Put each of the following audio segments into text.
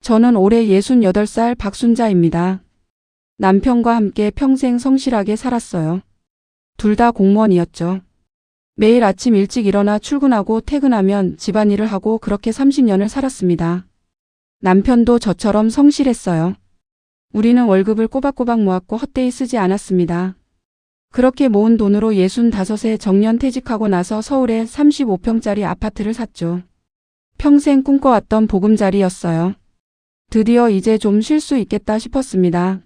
저는 올해 68살 박순자입니다. 남편과 함께 평생 성실하게 살았어요. 둘 다 공무원이었죠. 매일 아침 일찍 일어나 출근하고 퇴근하면 집안일을 하고 그렇게 30년을 살았습니다. 남편도 저처럼 성실했어요. 우리는 월급을 꼬박꼬박 모았고 헛되이 쓰지 않았습니다. 그렇게 모은 돈으로 65세 정년 퇴직하고 나서 서울에 35평짜리 아파트를 샀죠. 평생 꿈꿔왔던 보금자리였어요. 드디어 이제 좀 쉴 수 있겠다 싶었습니다.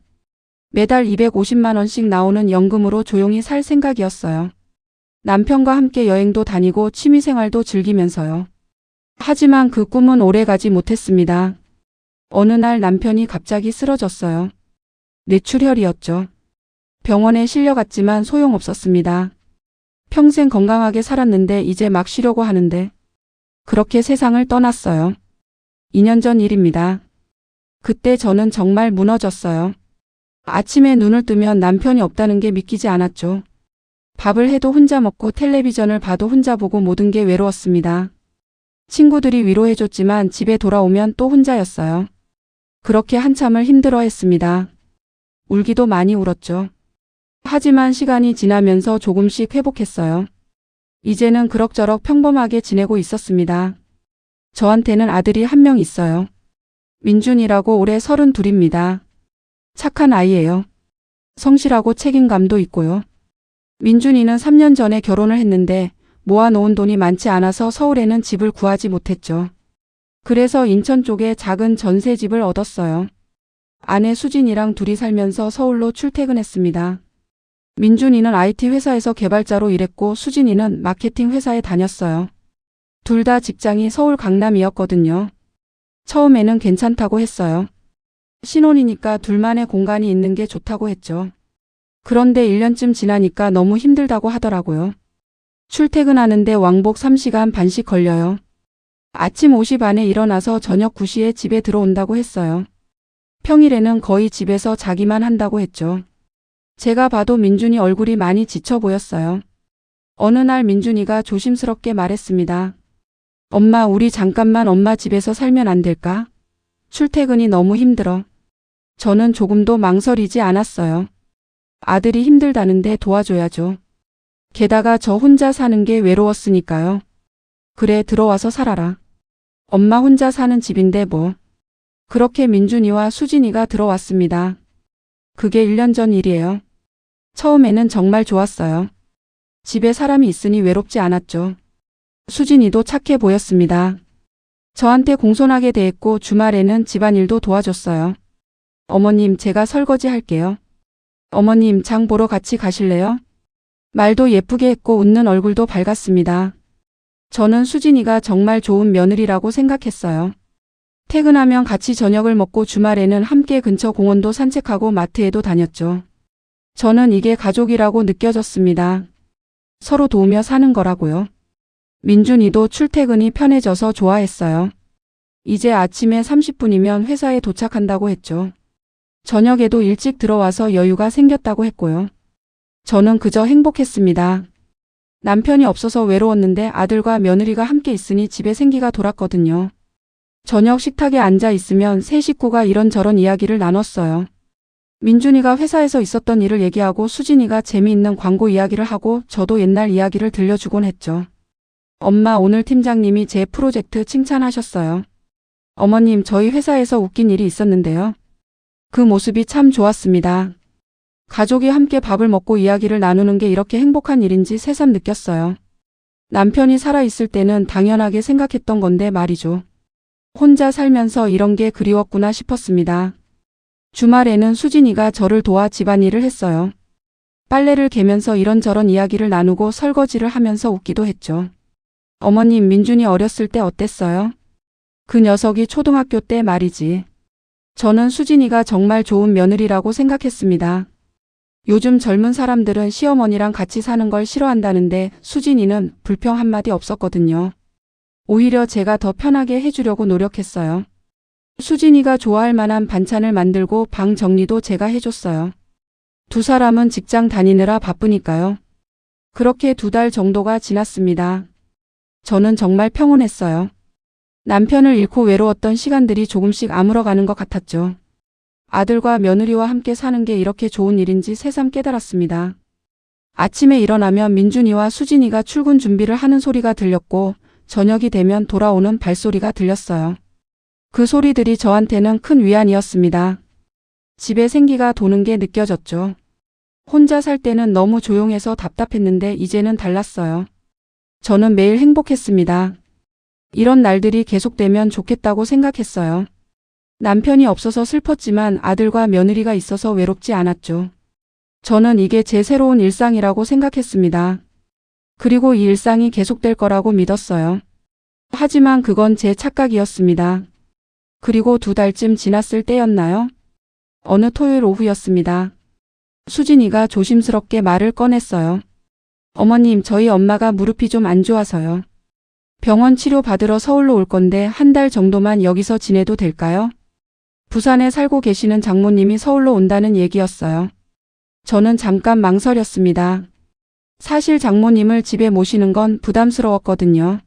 매달 250만 원씩 나오는 연금으로 조용히 살 생각이었어요. 남편과 함께 여행도 다니고 취미생활도 즐기면서요. 하지만 그 꿈은 오래가지 못했습니다. 어느 날 남편이 갑자기 쓰러졌어요. 뇌출혈이었죠. 병원에 실려갔지만 소용없었습니다. 평생 건강하게 살았는데 이제 막 쉬려고 하는데 그렇게 세상을 떠났어요. 2년 전 일입니다. 그때 저는 정말 무너졌어요. 아침에 눈을 뜨면 남편이 없다는 게 믿기지 않았죠. 밥을 해도 혼자 먹고 텔레비전을 봐도 혼자 보고 모든 게 외로웠습니다. 친구들이 위로해줬지만 집에 돌아오면 또 혼자였어요. 그렇게 한참을 힘들어했습니다. 울기도 많이 울었죠. 하지만 시간이 지나면서 조금씩 회복했어요. 이제는 그럭저럭 평범하게 지내고 있었습니다. 저한테는 아들이 한 명 있어요. 민준이라고 올해 32입니다. 착한 아이예요. 성실하고 책임감도 있고요. 민준이는 3년 전에 결혼을 했는데 모아놓은 돈이 많지 않아서 서울에는 집을 구하지 못했죠. 그래서 인천 쪽에 작은 전세집을 얻었어요. 아내 수진이랑 둘이 살면서 서울로 출퇴근했습니다. 민준이는 IT 회사에서 개발자로 일했고 수진이는 마케팅 회사에 다녔어요. 둘 다 직장이 서울 강남이었거든요. 처음에는 괜찮다고 했어요. 신혼이니까 둘만의 공간이 있는 게 좋다고 했죠. 그런데 1년쯤 지나니까 너무 힘들다고 하더라고요. 출퇴근하는데 왕복 3시간 반씩 걸려요. 아침 5시 반에 일어나서 저녁 9시에 집에 들어온다고 했어요. 평일에는 거의 집에서 자기만 한다고 했죠. 제가 봐도 민준이 얼굴이 많이 지쳐 보였어요. 어느 날 민준이가 조심스럽게 말했습니다. 엄마, 우리 잠깐만 엄마 집에서 살면 안 될까? 출퇴근이 너무 힘들어. 저는 조금도 망설이지 않았어요. 아들이 힘들다는데 도와줘야죠. 게다가 저 혼자 사는 게 외로웠으니까요. 그래, 들어와서 살아라. 엄마 혼자 사는 집인데 뭐. 그렇게 민준이와 수진이가 들어왔습니다. 그게 1년 전 일이에요. 처음에는 정말 좋았어요. 집에 사람이 있으니 외롭지 않았죠. 수진이도 착해 보였습니다. 저한테 공손하게 대했고 주말에는 집안일도 도와줬어요. 어머님, 제가 설거지 할게요. 어머님, 장 보러 같이 가실래요? 말도 예쁘게 했고 웃는 얼굴도 밝았습니다. 저는 수진이가 정말 좋은 며느리라고 생각했어요. 퇴근하면 같이 저녁을 먹고 주말에는 함께 근처 공원도 산책하고 마트에도 다녔죠. 저는 이게 가족이라고 느껴졌습니다. 서로 도우며 사는 거라고요. 민준이도 출퇴근이 편해져서 좋아했어요. 이제 아침에 30분이면 회사에 도착한다고 했죠. 저녁에도 일찍 들어와서 여유가 생겼다고 했고요. 저는 그저 행복했습니다. 남편이 없어서 외로웠는데 아들과 며느리가 함께 있으니 집에 생기가 돌았거든요. 저녁 식탁에 앉아 있으면 세 식구가 이런저런 이야기를 나눴어요. 민준이가 회사에서 있었던 일을 얘기하고 수진이가 재미있는 광고 이야기를 하고 저도 옛날 이야기를 들려주곤 했죠. 엄마, 오늘 팀장님이 제 프로젝트 칭찬하셨어요. 어머님, 저희 회사에서 웃긴 일이 있었는데요. 그 모습이 참 좋았습니다. 가족이 함께 밥을 먹고 이야기를 나누는 게 이렇게 행복한 일인지 새삼 느꼈어요. 남편이 살아있을 때는 당연하게 생각했던 건데 말이죠. 혼자 살면서 이런 게 그리웠구나 싶었습니다. 주말에는 수진이가 저를 도와 집안일을 했어요. 빨래를 개면서 이런저런 이야기를 나누고 설거지를 하면서 웃기도 했죠. 어머님, 민준이 어렸을 때 어땠어요? 그 녀석이 초등학교 때 말이지. 저는 수진이가 정말 좋은 며느리라고 생각했습니다. 요즘 젊은 사람들은 시어머니랑 같이 사는 걸 싫어한다는데 수진이는 불평 한마디 없었거든요. 오히려 제가 더 편하게 해주려고 노력했어요. 수진이가 좋아할 만한 반찬을 만들고 방 정리도 제가 해줬어요. 두 사람은 직장 다니느라 바쁘니까요. 그렇게 2달 정도가 지났습니다. 저는 정말 평온했어요. 남편을 잃고 외로웠던 시간들이 조금씩 아물어가는 것 같았죠. 아들과 며느리와 함께 사는 게 이렇게 좋은 일인지 새삼 깨달았습니다. 아침에 일어나면 민준이와 수진이가 출근 준비를 하는 소리가 들렸고 저녁이 되면 돌아오는 발소리가 들렸어요. 그 소리들이 저한테는 큰 위안이었습니다. 집에 생기가 도는 게 느껴졌죠. 혼자 살 때는 너무 조용해서 답답했는데 이제는 달랐어요. 저는 매일 행복했습니다. 이런 날들이 계속되면 좋겠다고 생각했어요. 남편이 없어서 슬펐지만 아들과 며느리가 있어서 외롭지 않았죠. 저는 이게 제 새로운 일상이라고 생각했습니다. 그리고 이 일상이 계속될 거라고 믿었어요. 하지만 그건 제 착각이었습니다. 그리고 2달쯤 지났을 때였나요? 어느 토요일 오후였습니다. 수진이가 조심스럽게 말을 꺼냈어요. 어머님, 저희 엄마가 무릎이 좀 안 좋아서요. 병원 치료 받으러 서울로 올 건데 1달 정도만 여기서 지내도 될까요? 부산에 살고 계시는 장모님이 서울로 온다는 얘기였어요. 저는 잠깐 망설였습니다. 사실 장모님을 집에 모시는 건 부담스러웠거든요.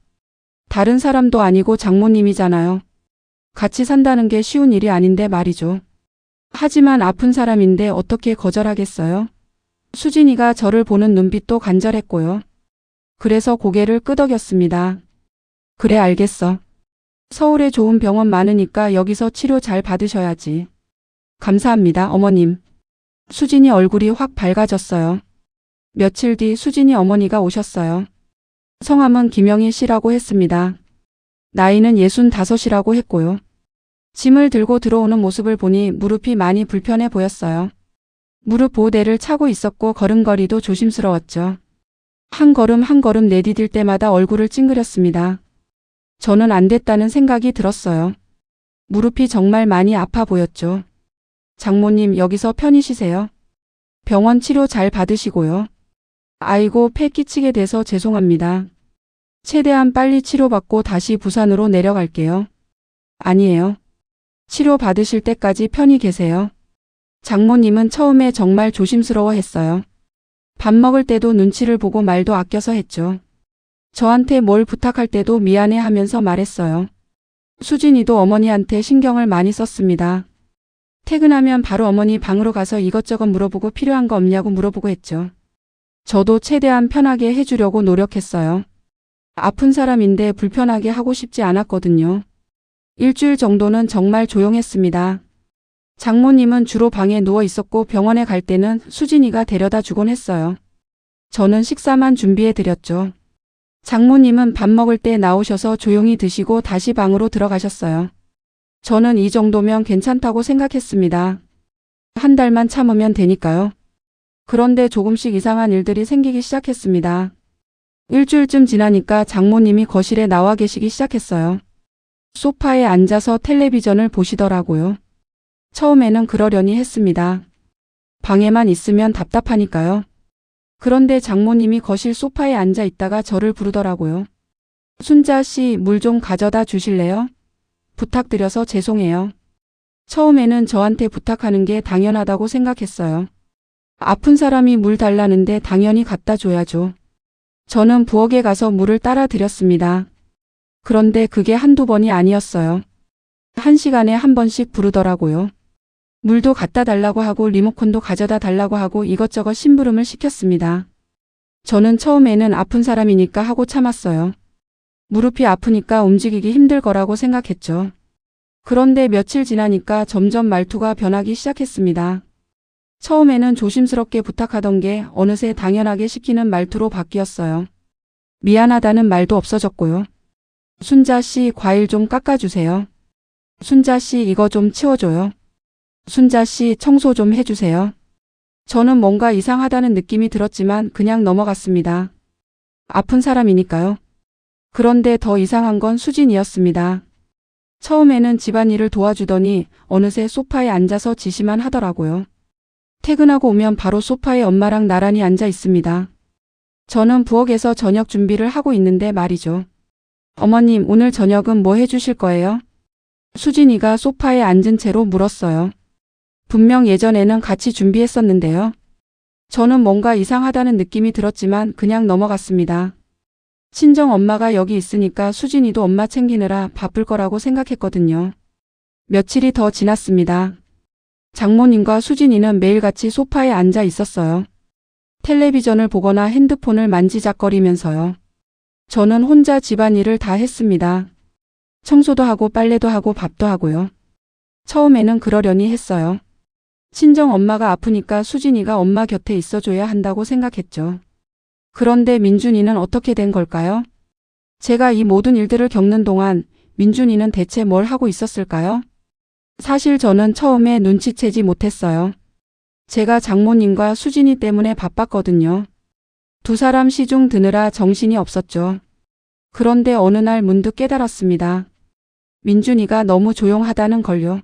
다른 사람도 아니고 장모님이잖아요. 같이 산다는 게 쉬운 일이 아닌데 말이죠. 하지만 아픈 사람인데 어떻게 거절하겠어요? 수진이가 저를 보는 눈빛도 간절했고요. 그래서 고개를 끄덕였습니다. 그래, 알겠어. 서울에 좋은 병원 많으니까 여기서 치료 잘 받으셔야지. 감사합니다, 어머님. 수진이 얼굴이 확 밝아졌어요. 며칠 뒤 수진이 어머니가 오셨어요. 성함은 김영희 씨라고 했습니다. 나이는 65이라고 했고요. 짐을 들고 들어오는 모습을 보니 무릎이 많이 불편해 보였어요. 무릎 보호대를 차고 있었고 걸음걸이도 조심스러웠죠. 한 걸음 한 걸음 내디딜 때마다 얼굴을 찡그렸습니다. 저는 안 됐다는 생각이 들었어요. 무릎이 정말 많이 아파 보였죠. 장모님, 여기서 편히 쉬세요. 병원 치료 잘 받으시고요. 아이고, 폐 끼치게 돼서 죄송합니다. 최대한 빨리 치료받고 다시 부산으로 내려갈게요. 아니에요. 치료 받으실 때까지 편히 계세요. 장모님은 처음에 정말 조심스러워했어요. 밥 먹을 때도 눈치를 보고 말도 아껴서 했죠. 저한테 뭘 부탁할 때도 미안해 하면서 말했어요. 수진이도 어머니한테 신경을 많이 썼습니다. 퇴근하면 바로 어머니 방으로 가서 이것저것 물어보고 필요한 거 없냐고 물어보고 했죠. 저도 최대한 편하게 해주려고 노력했어요. 아픈 사람인데 불편하게 하고 싶지 않았거든요. 일주일 정도는 정말 조용했습니다. 장모님은 주로 방에 누워 있었고 병원에 갈 때는 수진이가 데려다 주곤 했어요. 저는 식사만 준비해 드렸죠. 장모님은 밥 먹을 때 나오셔서 조용히 드시고 다시 방으로 들어가셨어요. 저는 이 정도면 괜찮다고 생각했습니다. 1달만 참으면 되니까요. 그런데 조금씩 이상한 일들이 생기기 시작했습니다. 일주일쯤 지나니까 장모님이 거실에 나와 계시기 시작했어요. 소파에 앉아서 텔레비전을 보시더라고요. 처음에는 그러려니 했습니다. 방에만 있으면 답답하니까요. 그런데 장모님이 거실 소파에 앉아 있다가 저를 부르더라고요. 순자 씨, 물 좀 가져다 주실래요? 부탁드려서 죄송해요. 처음에는 저한테 부탁하는 게 당연하다고 생각했어요. 아픈 사람이 물 달라는데 당연히 갖다 줘야죠. 저는 부엌에 가서 물을 따라 드렸습니다. 그런데 그게 한두 번이 아니었어요. 1시간에 한 번씩 부르더라고요. 물도 갖다 달라고 하고 리모컨도 가져다 달라고 하고 이것저것 심부름을 시켰습니다. 저는 처음에는 아픈 사람이니까 하고 참았어요. 무릎이 아프니까 움직이기 힘들 거라고 생각했죠. 그런데 며칠 지나니까 점점 말투가 변하기 시작했습니다. 처음에는 조심스럽게 부탁하던 게 어느새 당연하게 시키는 말투로 바뀌었어요. 미안하다는 말도 없어졌고요. 순자 씨, 과일 좀 깎아주세요. 순자 씨, 이거 좀 치워줘요. 순자 씨, 청소 좀 해주세요. 저는 뭔가 이상하다는 느낌이 들었지만 그냥 넘어갔습니다. 아픈 사람이니까요. 그런데 더 이상한 건 수진이었습니다. 처음에는 집안일을 도와주더니 어느새 소파에 앉아서 지시만 하더라고요. 퇴근하고 오면 바로 소파에 엄마랑 나란히 앉아 있습니다. 저는 부엌에서 저녁 준비를 하고 있는데 말이죠. 어머님, 오늘 저녁은 뭐 해주실 거예요? 수진이가 소파에 앉은 채로 물었어요. 분명 예전에는 같이 준비했었는데요. 저는 뭔가 이상하다는 느낌이 들었지만 그냥 넘어갔습니다. 친정 엄마가 여기 있으니까 수진이도 엄마 챙기느라 바쁠 거라고 생각했거든요. 며칠이 더 지났습니다. 장모님과 수진이는 매일 같이 소파에 앉아 있었어요. 텔레비전을 보거나 핸드폰을 만지작거리면서요. 저는 혼자 집안일을 다 했습니다. 청소도 하고 빨래도 하고 밥도 하고요. 처음에는 그러려니 했어요. 친정 엄마가 아프니까 수진이가 엄마 곁에 있어줘야 한다고 생각했죠. 그런데 민준이는 어떻게 된 걸까요? 제가 이 모든 일들을 겪는 동안 민준이는 대체 뭘 하고 있었을까요? 사실 저는 처음에 눈치채지 못했어요. 제가 장모님과 수진이 때문에 바빴거든요. 두 사람 시중 드느라 정신이 없었죠. 그런데 어느 날 문득 깨달았습니다. 민준이가 너무 조용하다는 걸요.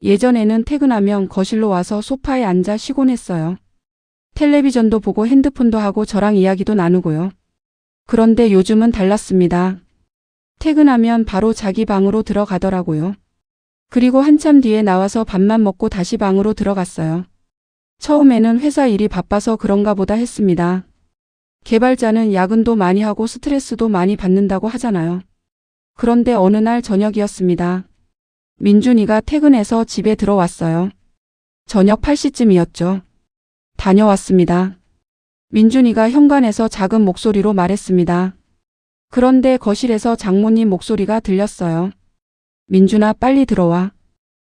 예전에는 퇴근하면 거실로 와서 소파에 앉아 쉬곤 했어요. 텔레비전도 보고 핸드폰도 하고 저랑 이야기도 나누고요. 그런데 요즘은 달랐습니다. 퇴근하면 바로 자기 방으로 들어가더라고요. 그리고 한참 뒤에 나와서 밥만 먹고 다시 방으로 들어갔어요. 처음에는 회사 일이 바빠서 그런가 보다 했습니다. 개발자는 야근도 많이 하고 스트레스도 많이 받는다고 하잖아요. 그런데 어느 날 저녁이었습니다. 민준이가 퇴근해서 집에 들어왔어요. 저녁 8시쯤이었죠. 다녀왔습니다. 민준이가 현관에서 작은 목소리로 말했습니다. 그런데 거실에서 장모님 목소리가 들렸어요. 민준아, 빨리 들어와.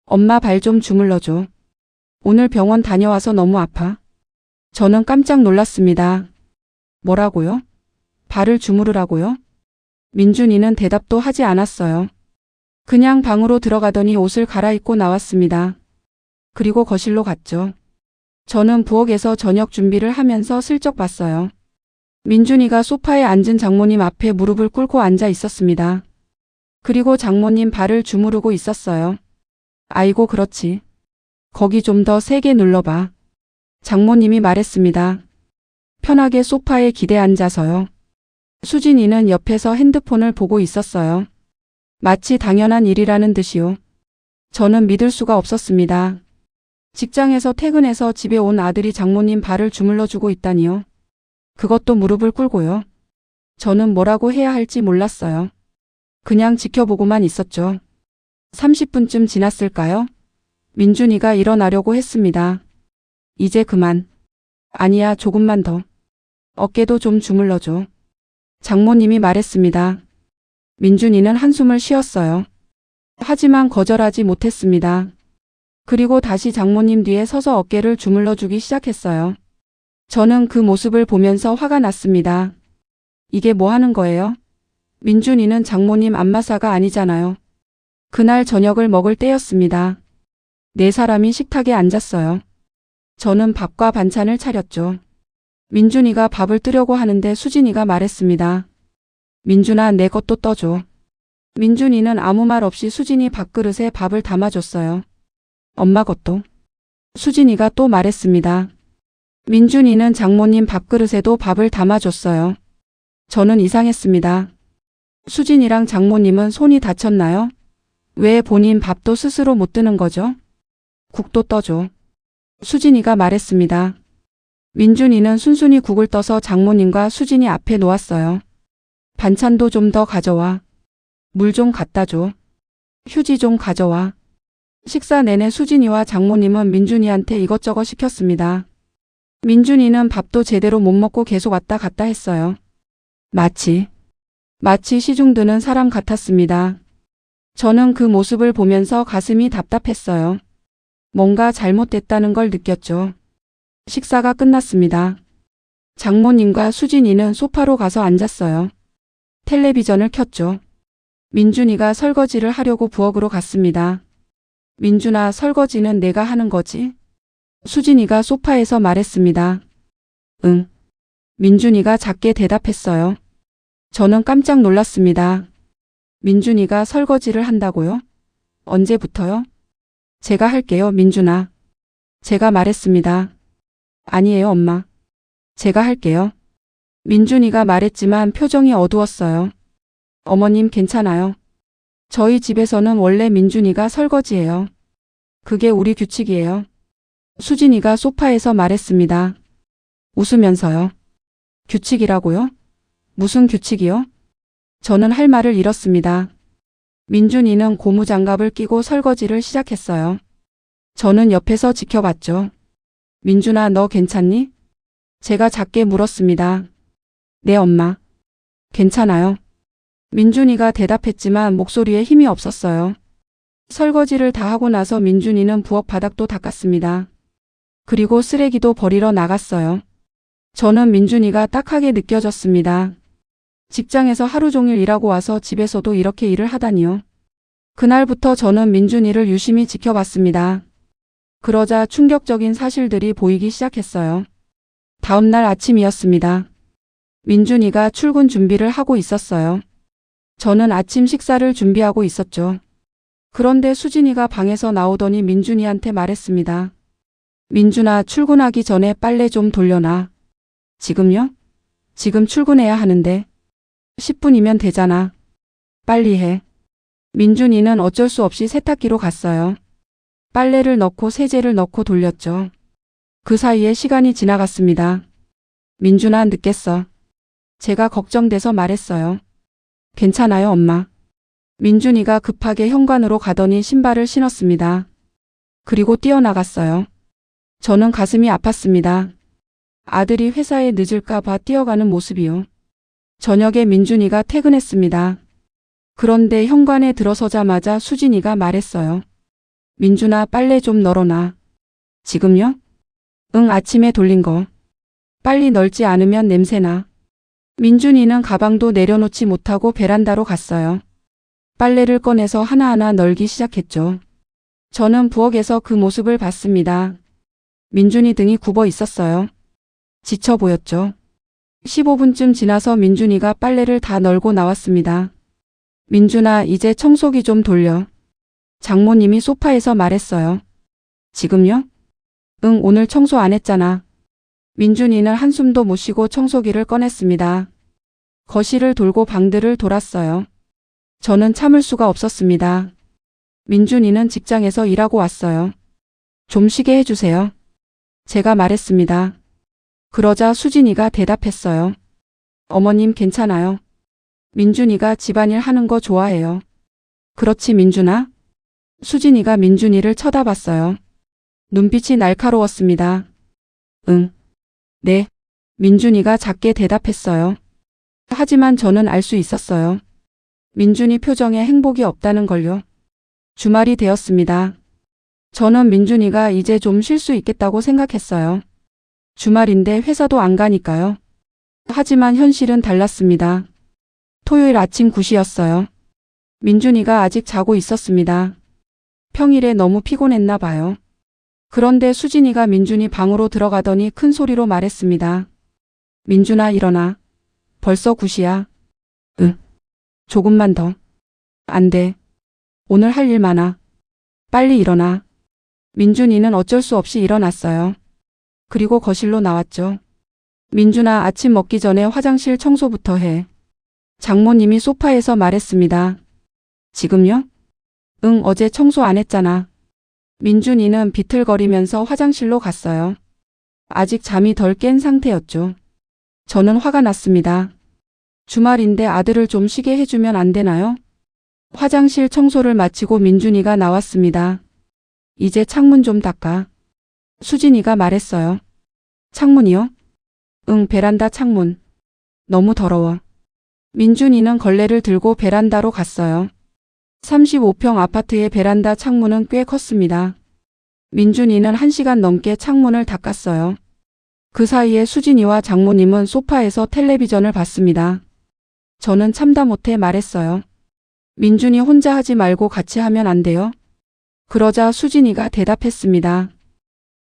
엄마 발 좀 주물러줘. 오늘 병원 다녀와서 너무 아파. 저는 깜짝 놀랐습니다. 뭐라고요? 발을 주무르라고요? 민준이는 대답도 하지 않았어요. 그냥 방으로 들어가더니 옷을 갈아입고 나왔습니다. 그리고 거실로 갔죠. 저는 부엌에서 저녁 준비를 하면서 슬쩍 봤어요. 민준이가 소파에 앉은 장모님 앞에 무릎을 꿇고 앉아 있었습니다. 그리고 장모님 발을 주무르고 있었어요. 아이고 그렇지. 거기 좀 더 세게 눌러봐. 장모님이 말했습니다. 편하게 소파에 기대 앉아서요. 수진이는 옆에서 핸드폰을 보고 있었어요. 마치 당연한 일이라는 듯이요. 저는 믿을 수가 없었습니다. 직장에서 퇴근해서 집에 온 아들이 장모님 발을 주물러주고 있다니요. 그것도 무릎을 꿇고요. 저는 뭐라고 해야 할지 몰랐어요. 그냥 지켜보고만 있었죠. 30분쯤 지났을까요? 민준이가 일어나려고 했습니다. 이제 그만. 아니야, 조금만 더. 어깨도 좀 주물러줘. 장모님이 말했습니다. 민준이는 한숨을 쉬었어요. 하지만 거절하지 못했습니다. 그리고 다시 장모님 뒤에 서서 어깨를 주물러주기 시작했어요. 저는 그 모습을 보면서 화가 났습니다. 이게 뭐 하는 거예요? 민준이는 장모님 안마사가 아니잖아요. 그날 저녁을 먹을 때였습니다. 네 사람이 식탁에 앉았어요. 저는 밥과 반찬을 차렸죠. 민준이가 밥을 뜨려고 하는데 수진이가 말했습니다. 민준아, 내 것도 떠줘. 민준이는 아무 말 없이 수진이 밥그릇에 밥을 담아줬어요. 엄마 것도. 수진이가 또 말했습니다. 민준이는 장모님 밥그릇에도 밥을 담아줬어요. 저는 이상했습니다. 수진이랑 장모님은 손이 다쳤나요? 왜 본인 밥도 스스로 못 드는 거죠? 국도 떠줘. 수진이가 말했습니다. 민준이는 순순히 국을 떠서 장모님과 수진이 앞에 놓았어요. 반찬도 좀 더 가져와. 물 좀 갖다 줘. 휴지 좀 가져와. 식사 내내 수진이와 장모님은 민준이한테 이것저것 시켰습니다. 민준이는 밥도 제대로 못 먹고 계속 왔다 갔다 했어요. 마치 시중 드는 사람 같았습니다. 저는 그 모습을 보면서 가슴이 답답했어요. 뭔가 잘못됐다는 걸 느꼈죠. 식사가 끝났습니다. 장모님과 수진이는 소파로 가서 앉았어요. 텔레비전을 켰죠. 민준이가 설거지를 하려고 부엌으로 갔습니다. 민준아, 설거지는 내가 하는 거지? 수진이가 소파에서 말했습니다. 응. 민준이가 작게 대답했어요. 저는 깜짝 놀랐습니다. 민준이가 설거지를 한다고요? 언제부터요? 제가 할게요, 민준아. 제가 말했습니다. 아니에요, 엄마. 제가 할게요. 민준이가 말했지만 표정이 어두웠어요. 어머님 괜찮아요. 저희 집에서는 원래 민준이가 설거지해요. 그게 우리 규칙이에요. 수진이가 소파에서 말했습니다. 웃으면서요. 규칙이라고요? 무슨 규칙이요? 저는 할 말을 잃었습니다. 민준이는 고무장갑을 끼고 설거지를 시작했어요. 저는 옆에서 지켜봤죠. 민준아, 너 괜찮니? 제가 작게 물었습니다. 네, 엄마. 괜찮아요. 민준이가 대답했지만 목소리에 힘이 없었어요. 설거지를 다 하고 나서 민준이는 부엌 바닥도 닦았습니다. 그리고 쓰레기도 버리러 나갔어요. 저는 민준이가 딱하게 느껴졌습니다. 직장에서 하루 종일 일하고 와서 집에서도 이렇게 일을 하다니요. 그날부터 저는 민준이를 유심히 지켜봤습니다. 그러자 충격적인 사실들이 보이기 시작했어요. 다음 날 아침이었습니다. 민준이가 출근 준비를 하고 있었어요. 저는 아침 식사를 준비하고 있었죠. 그런데 수진이가 방에서 나오더니 민준이한테 말했습니다. 민준아, 출근하기 전에 빨래 좀 돌려놔. 지금요? 지금 출근해야 하는데. 10분이면 되잖아. 빨리 해. 민준이는 어쩔 수 없이 세탁기로 갔어요. 빨래를 넣고 세제를 넣고 돌렸죠. 그 사이에 시간이 지나갔습니다. 민준아, 늦겠어. 제가 걱정돼서 말했어요. 괜찮아요, 엄마. 민준이가 급하게 현관으로 가더니 신발을 신었습니다. 그리고 뛰어나갔어요. 저는 가슴이 아팠습니다. 아들이 회사에 늦을까 봐 뛰어가는 모습이요. 저녁에 민준이가 퇴근했습니다. 그런데 현관에 들어서자마자 수진이가 말했어요. 민준아, 빨래 좀 널어놔. 지금요? 응, 아침에 돌린 거. 빨리 널지 않으면 냄새나. 민준이는 가방도 내려놓지 못하고 베란다로 갔어요. 빨래를 꺼내서 하나하나 널기 시작했죠. 저는 부엌에서 그 모습을 봤습니다. 민준이 등이 굽어 있었어요. 지쳐 보였죠. 15분쯤 지나서 민준이가 빨래를 다 널고 나왔습니다. 민준아, 이제 청소기 좀 돌려. 장모님이 소파에서 말했어요. 지금요? 응, 오늘 청소 안 했잖아. 민준이는 한숨도 못 쉬고 청소기를 꺼냈습니다. 거실을 돌고 방들을 돌았어요. 저는 참을 수가 없었습니다. 민준이는 직장에서 일하고 왔어요. 좀 쉬게 해주세요. 제가 말했습니다. 그러자 수진이가 대답했어요. 어머님, 괜찮아요. 민준이가 집안일 하는 거 좋아해요. 그렇지, 민준아? 수진이가 민준이를 쳐다봤어요. 눈빛이 날카로웠습니다. 응. 네. 민준이가 작게 대답했어요. 하지만 저는 알 수 있었어요. 민준이 표정에 행복이 없다는 걸요. 주말이 되었습니다. 저는 민준이가 이제 좀 쉴 수 있겠다고 생각했어요. 주말인데 회사도 안 가니까요. 하지만 현실은 달랐습니다. 토요일 아침 9시였어요. 민준이가 아직 자고 있었습니다. 평일에 너무 피곤했나 봐요. 그런데 수진이가 민준이 방으로 들어가더니 큰 소리로 말했습니다. 민준아, 일어나. 벌써 9시야. 응. 조금만 더. 안 돼. 오늘 할 일 많아. 빨리 일어나. 민준이는 어쩔 수 없이 일어났어요. 그리고 거실로 나왔죠. 민준아, 아침 먹기 전에 화장실 청소부터 해. 장모님이 소파에서 말했습니다. 지금요? 응, 어제 청소 안 했잖아. 민준이는 비틀거리면서 화장실로 갔어요. 아직 잠이 덜 깬 상태였죠. 저는 화가 났습니다. 주말인데 아들을 좀 쉬게 해주면 안 되나요? 화장실 청소를 마치고 민준이가 나왔습니다. 이제 창문 좀 닦아. 수진이가 말했어요. 창문이요? 응, 베란다 창문. 너무 더러워. 민준이는 걸레를 들고 베란다로 갔어요. 35평 아파트의 베란다 창문은 꽤 컸습니다. 민준이는 1시간 넘게 창문을 닦았어요. 그 사이에 수진이와 장모님은 소파에서 텔레비전을 봤습니다. 저는 참다 못해 말했어요. 민준이 혼자 하지 말고 같이 하면 안 돼요? 그러자 수진이가 대답했습니다.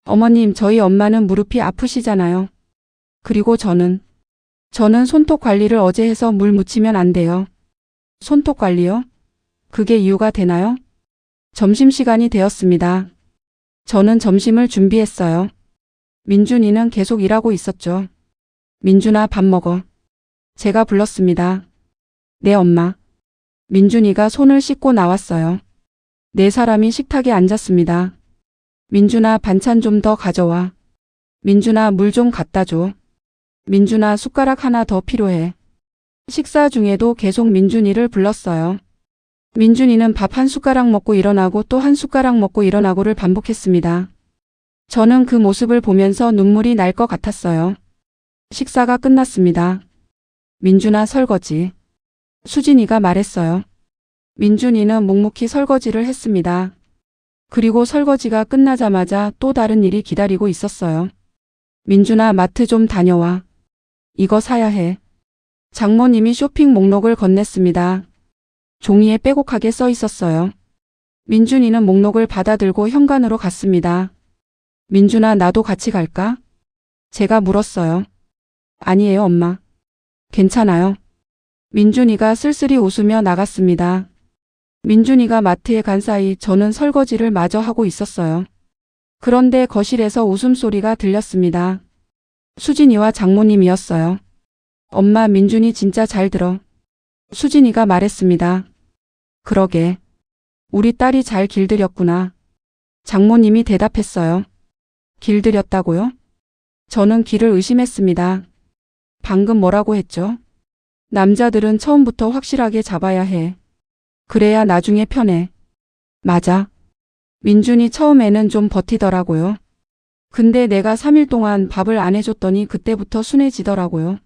어머님, 저희 엄마는 무릎이 아프시잖아요. 그리고 저는 손톱 관리를 어제 해서 물 묻히면 안 돼요. 손톱 관리요? 그게 이유가 되나요? 점심시간이 되었습니다. 저는 점심을 준비했어요. 민준이는 계속 일하고 있었죠. 민준아, 밥 먹어. 제가 불렀습니다. 네, 엄마. 민준이가 손을 씻고 나왔어요. 네 사람이 식탁에 앉았습니다. 민준아, 반찬 좀 더 가져와. 민준아, 물 좀 갖다 줘. 민준아, 숟가락 하나 더 필요해. 식사 중에도 계속 민준이를 불렀어요. 민준이는 밥 한 숟가락 먹고 일어나고 또 한 숟가락 먹고 일어나고를 반복했습니다. 저는 그 모습을 보면서 눈물이 날 것 같았어요. 식사가 끝났습니다. 민준아, 설거지. 수진이가 말했어요. 민준이는 묵묵히 설거지를 했습니다. 그리고 설거지가 끝나자마자 또 다른 일이 기다리고 있었어요. 민준아, 마트 좀 다녀와. 이거 사야 해. 장모님이 쇼핑 목록을 건넸습니다. 종이에 빼곡하게 써 있었어요. 민준이는 목록을 받아들고 현관으로 갔습니다. 민준아, 나도 같이 갈까? 제가 물었어요. 아니에요, 엄마. 괜찮아요. 민준이가 쓸쓸히 웃으며 나갔습니다. 민준이가 마트에 간 사이 저는 설거지를 마저 하고 있었어요. 그런데 거실에서 웃음소리가 들렸습니다. 수진이와 장모님이었어요. 엄마, 민준이 진짜 잘 들어. 수진이가 말했습니다. 그러게. 우리 딸이 잘 길들였구나. 장모님이 대답했어요. 길들였다고요? 저는 귀를 의심했습니다. 방금 뭐라고 했죠? 남자들은 처음부터 확실하게 잡아야 해. 그래야 나중에 편해. 맞아. 민준이 처음에는 좀 버티더라고요. 근데 내가 3일 동안 밥을 안 해줬더니 그때부터 순해지더라고요.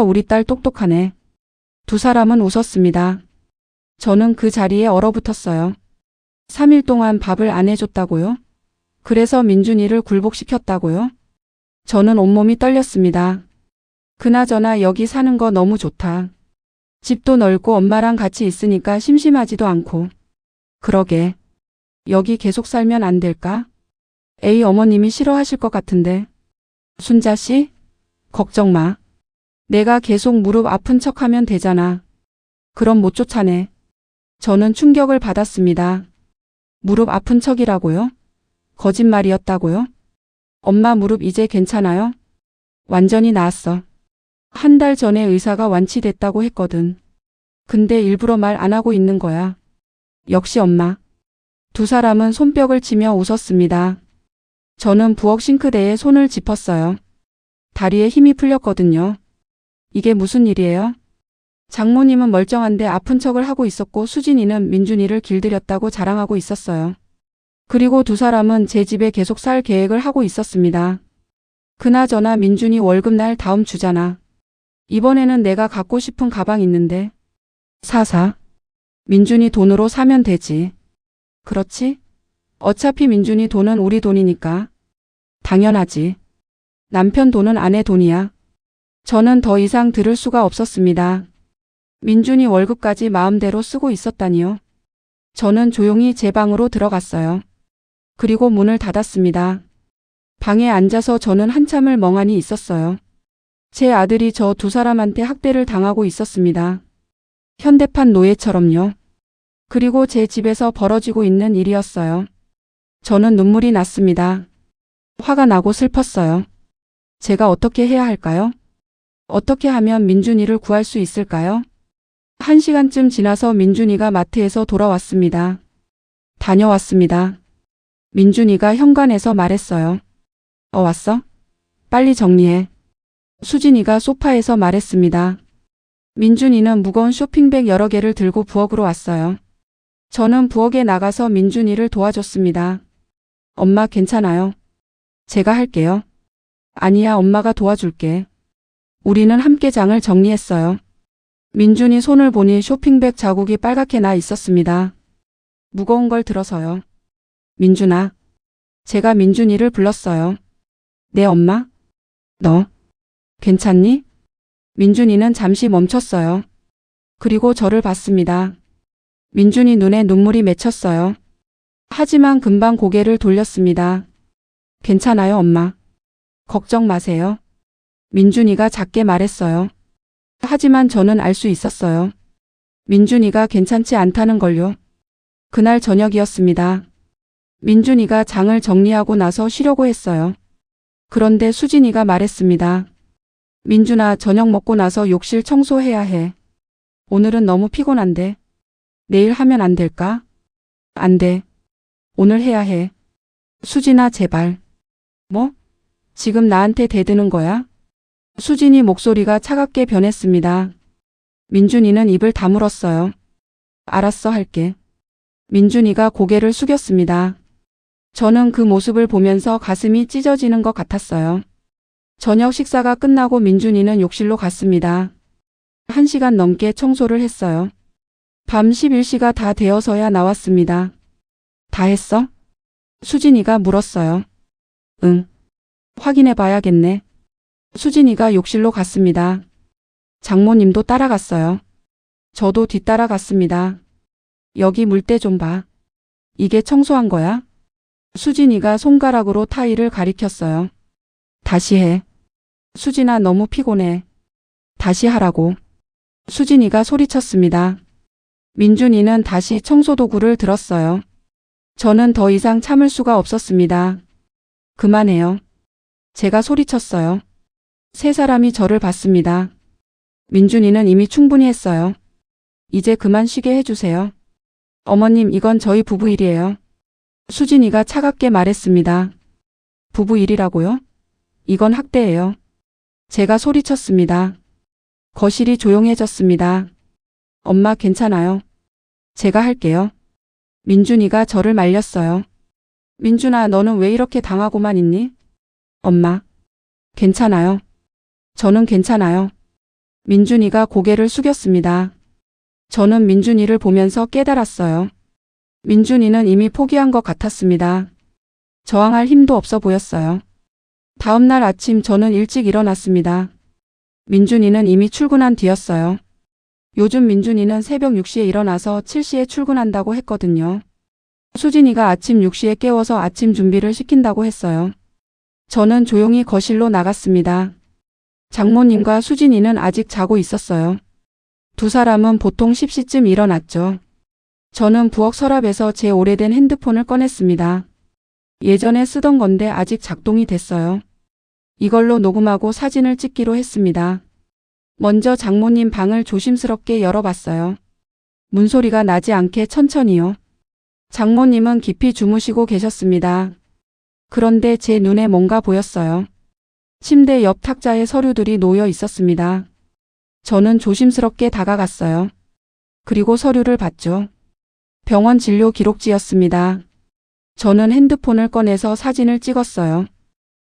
우리 딸 똑똑하네. 두 사람은 웃었습니다. 저는 그 자리에 얼어붙었어요. 3일 동안 밥을 안 해줬다고요? 그래서 민준이를 굴복시켰다고요? 저는 온몸이 떨렸습니다. 그나저나 여기 사는 거 너무 좋다. 집도 넓고 엄마랑 같이 있으니까 심심하지도 않고. 그러게. 여기 계속 살면 안 될까? 에이, 어머님이 싫어하실 것 같은데. 순자 씨? 걱정 마. 내가 계속 무릎 아픈 척하면 되잖아. 그럼 못 쫓아내. 저는 충격을 받았습니다. 무릎 아픈 척이라고요? 거짓말이었다고요? 엄마 무릎 이제 괜찮아요? 완전히 나았어. 한 달 전에 의사가 완치됐다고 했거든. 근데 일부러 말 안 하고 있는 거야. 역시 엄마. 두 사람은 손뼉을 치며 웃었습니다. 저는 부엌 싱크대에 손을 짚었어요. 다리에 힘이 풀렸거든요. 이게 무슨 일이에요? 장모님은 멀쩡한데 아픈 척을 하고 있었고 수진이는 민준이를 길들였다고 자랑하고 있었어요. 그리고 두 사람은 제 집에 계속 살 계획을 하고 있었습니다. 그나저나 민준이 월급날 다음 주잖아. 이번에는 내가 갖고 싶은 가방 있는데. 사. 민준이 돈으로 사면 되지. 그렇지? 어차피 민준이 돈은 우리 돈이니까. 당연하지. 남편 돈은 아내 돈이야. 저는 더 이상 들을 수가 없었습니다. 민준이 월급까지 마음대로 쓰고 있었다니요. 저는 조용히 제 방으로 들어갔어요. 그리고 문을 닫았습니다. 방에 앉아서 저는 한참을 멍하니 있었어요. 제 아들이 저 두 사람한테 학대를 당하고 있었습니다. 현대판 노예처럼요. 그리고 제 집에서 벌어지고 있는 일이었어요. 저는 눈물이 났습니다. 화가 나고 슬펐어요. 제가 어떻게 해야 할까요? 어떻게 하면 민준이를 구할 수 있을까요? 1시간쯤 지나서 민준이가 마트에서 돌아왔습니다. 다녀왔습니다. 민준이가 현관에서 말했어요. 왔어? 빨리 정리해. 수진이가 소파에서 말했습니다. 민준이는 무거운 쇼핑백 여러 개를 들고 부엌으로 왔어요. 저는 부엌에 나가서 민준이를 도와줬습니다. 엄마 괜찮아요. 제가 할게요. 아니야, 엄마가 도와줄게. 우리는 함께 장을 정리했어요. 민준이 손을 보니 쇼핑백 자국이 빨갛게 나 있었습니다. 무거운 걸 들어서요. 민준아. 제가 민준이를 불렀어요. 네, 엄마? 너 괜찮니? 민준이는 잠시 멈췄어요. 그리고 저를 봤습니다. 민준이 눈에 눈물이 맺혔어요. 하지만 금방 고개를 돌렸습니다. 괜찮아요, 엄마. 걱정 마세요. 민준이가 작게 말했어요. 하지만 저는 알 수 있었어요. 민준이가 괜찮지 않다는 걸요. 그날 저녁이었습니다. 민준이가 장을 정리하고 나서 쉬려고 했어요. 그런데 수진이가 말했습니다. 민준아, 저녁 먹고 나서 욕실 청소해야 해. 오늘은 너무 피곤한데. 내일 하면 안 될까? 안 돼. 오늘 해야 해. 수진아, 제발. 뭐? 지금 나한테 대드는 거야? 수진이 목소리가 차갑게 변했습니다. 민준이는 입을 다물었어요. 알았어, 할게. 민준이가 고개를 숙였습니다. 저는 그 모습을 보면서 가슴이 찢어지는 것 같았어요. 저녁 식사가 끝나고 민준이는 욕실로 갔습니다. 1시간 넘게 청소를 했어요. 밤 11시가 다 되어서야 나왔습니다. 다 했어? 수진이가 물었어요. 응. 확인해 봐야겠네. 수진이가 욕실로 갔습니다. 장모님도 따라갔어요. 저도 뒤따라 갔습니다. 여기 물때 좀 봐. 이게 청소한 거야? 수진이가 손가락으로 타일을 가리켰어요. 다시 해. 수진아, 너무 피곤해. 다시 하라고. 수진이가 소리쳤습니다. 민준이는 다시 청소도구를 들었어요. 저는 더 이상 참을 수가 없었습니다. 그만해요. 제가 소리쳤어요. 세 사람이 저를 봤습니다. 민준이는 이미 충분히 했어요. 이제 그만 쉬게 해주세요. 어머님, 이건 저희 부부 일이에요. 수진이가 차갑게 말했습니다. 부부 일이라고요? 이건 학대예요. 제가 소리쳤습니다. 거실이 조용해졌습니다. 엄마, 괜찮아요. 제가 할게요. 민준이가 저를 말렸어요. 민준아, 너는 왜 이렇게 당하고만 있니? 엄마. 괜찮아요. 저는 괜찮아요. 민준이가 고개를 숙였습니다. 저는 민준이를 보면서 깨달았어요. 민준이는 이미 포기한 것 같았습니다. 저항할 힘도 없어 보였어요. 다음 날 아침 저는 일찍 일어났습니다. 민준이는 이미 출근한 뒤였어요. 요즘 민준이는 새벽 6시에 일어나서 7시에 출근한다고 했거든요. 수진이가 아침 6시에 깨워서 아침 준비를 시킨다고 했어요. 저는 조용히 거실로 나갔습니다. 장모님과 수진이는 아직 자고 있었어요. 두 사람은 보통 10시쯤 일어났죠. 저는 부엌 서랍에서 제 오래된 핸드폰을 꺼냈습니다. 예전에 쓰던 건데 아직 작동이 됐어요. 이걸로 녹음하고 사진을 찍기로 했습니다. 먼저 장모님 방을 조심스럽게 열어봤어요. 문소리가 나지 않게 천천히요. 장모님은 깊이 주무시고 계셨습니다. 그런데 제 눈에 뭔가 보였어요. 침대 옆 탁자에 서류들이 놓여 있었습니다. 저는 조심스럽게 다가갔어요. 그리고 서류를 봤죠. 병원 진료 기록지였습니다. 저는 핸드폰을 꺼내서 사진을 찍었어요.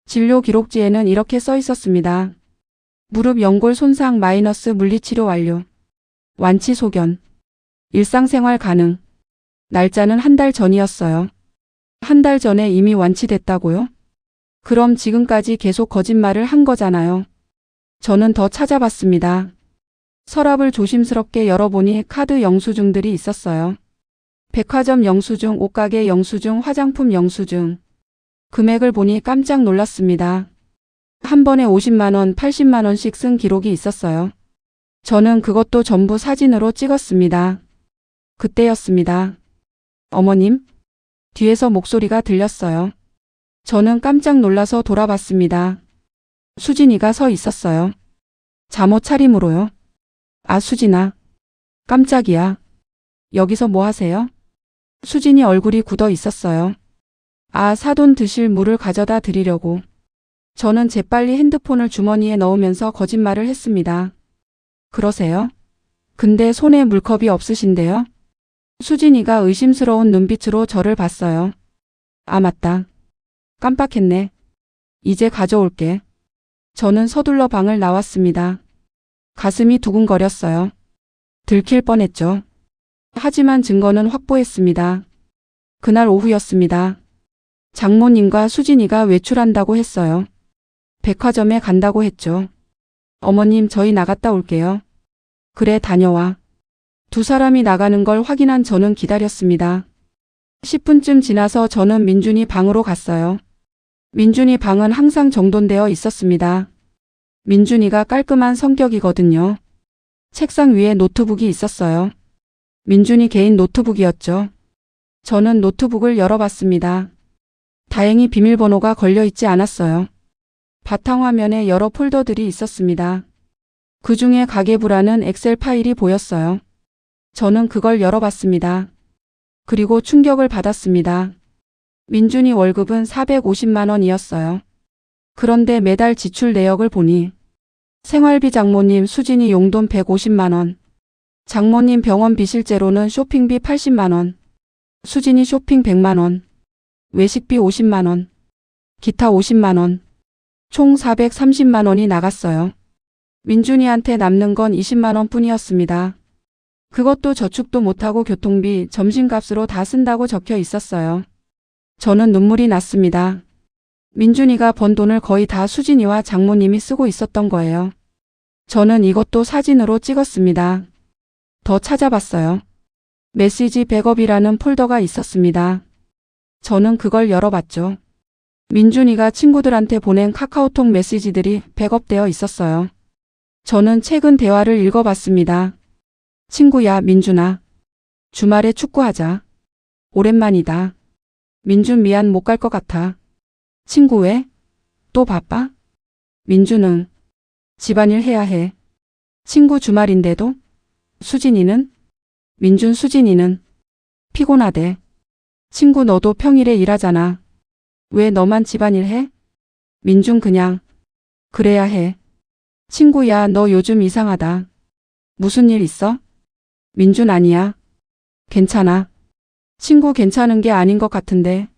진료 기록지에는 이렇게 써 있었습니다. 무릎 연골 손상 마이너스 물리치료 완료. 완치 소견. 일상생활 가능. 날짜는 1달 전이었어요. 1달 전에 이미 완치됐다고요? 그럼 지금까지 계속 거짓말을 한 거잖아요. 저는 더 찾아봤습니다. 서랍을 조심스럽게 열어보니 카드 영수증들이 있었어요. 백화점 영수증, 옷가게 영수증, 화장품 영수증. 금액을 보니 깜짝 놀랐습니다. 한 번에 50만 원, 80만 원씩 쓴 기록이 있었어요. 저는 그것도 전부 사진으로 찍었습니다. 그때였습니다. 어머님? 뒤에서 목소리가 들렸어요. 저는 깜짝 놀라서 돌아봤습니다. 수진이가 서 있었어요. 잠옷 차림으로요. 아, 수진아. 깜짝이야. 여기서 뭐 하세요? 수진이 얼굴이 굳어 있었어요. 아, 사돈 드실 물을 가져다 드리려고. 저는 재빨리 핸드폰을 주머니에 넣으면서 거짓말을 했습니다. 그러세요? 근데 손에 물컵이 없으신데요? 수진이가 의심스러운 눈빛으로 저를 봤어요. 아, 맞다. 깜빡했네. 이제 가져올게. 저는 서둘러 방을 나왔습니다. 가슴이 두근거렸어요. 들킬 뻔했죠. 하지만 증거는 확보했습니다. 그날 오후였습니다. 장모님과 수진이가 외출한다고 했어요. 백화점에 간다고 했죠. 어머님, 저희 나갔다 올게요. 그래, 다녀와. 두 사람이 나가는 걸 확인한 저는 기다렸습니다. 10분쯤 지나서 저는 민준이 방으로 갔어요. 민준이 방은 항상 정돈되어 있었습니다. 민준이가 깔끔한 성격이거든요. 책상 위에 노트북이 있었어요. 민준이 개인 노트북이었죠. 저는 노트북을 열어봤습니다. 다행히 비밀번호가 걸려 있지 않았어요. 바탕화면에 여러 폴더들이 있었습니다. 그 중에 가계부라는 엑셀 파일이 보였어요. 저는 그걸 열어봤습니다. 그리고 충격을 받았습니다. 민준이 월급은 450만 원이었어요. 그런데 매달 지출 내역을 보니 생활비 장모님 수진이 용돈 150만 원, 장모님 병원 비실제로는 쇼핑비 80만 원, 수진이 쇼핑 100만 원, 외식비 50만 원, 기타 50만 원, 총 430만 원이 나갔어요. 민준이한테 남는 건 20만 원 뿐이었습니다. 그것도 저축도 못하고 교통비, 점심값으로 다 쓴다고 적혀 있었어요. 저는 눈물이 났습니다. 민준이가 번 돈을 거의 다 수진이와 장모님이 쓰고 있었던 거예요. 저는 이것도 사진으로 찍었습니다. 더 찾아봤어요. 메시지 백업이라는 폴더가 있었습니다. 저는 그걸 열어봤죠. 민준이가 친구들한테 보낸 카카오톡 메시지들이 백업되어 있었어요. 저는 최근 대화를 읽어봤습니다. 친구야, 민준아. 주말에 축구하자. 오랜만이다. 민준 미안, 못 갈 것 같아. 친구 왜? 또 바빠? 민준은 집안일 해야 해. 친구 주말인데도? 수진이는? 민준 수진이는 피곤하대. 친구 너도 평일에 일하잖아. 왜 너만 집안일 해? 민준 그냥 그래야 해. 친구야, 너 요즘 이상하다. 무슨 일 있어? 민준 아니야. 괜찮아. 친구 괜찮은 게 아닌 것 같은데.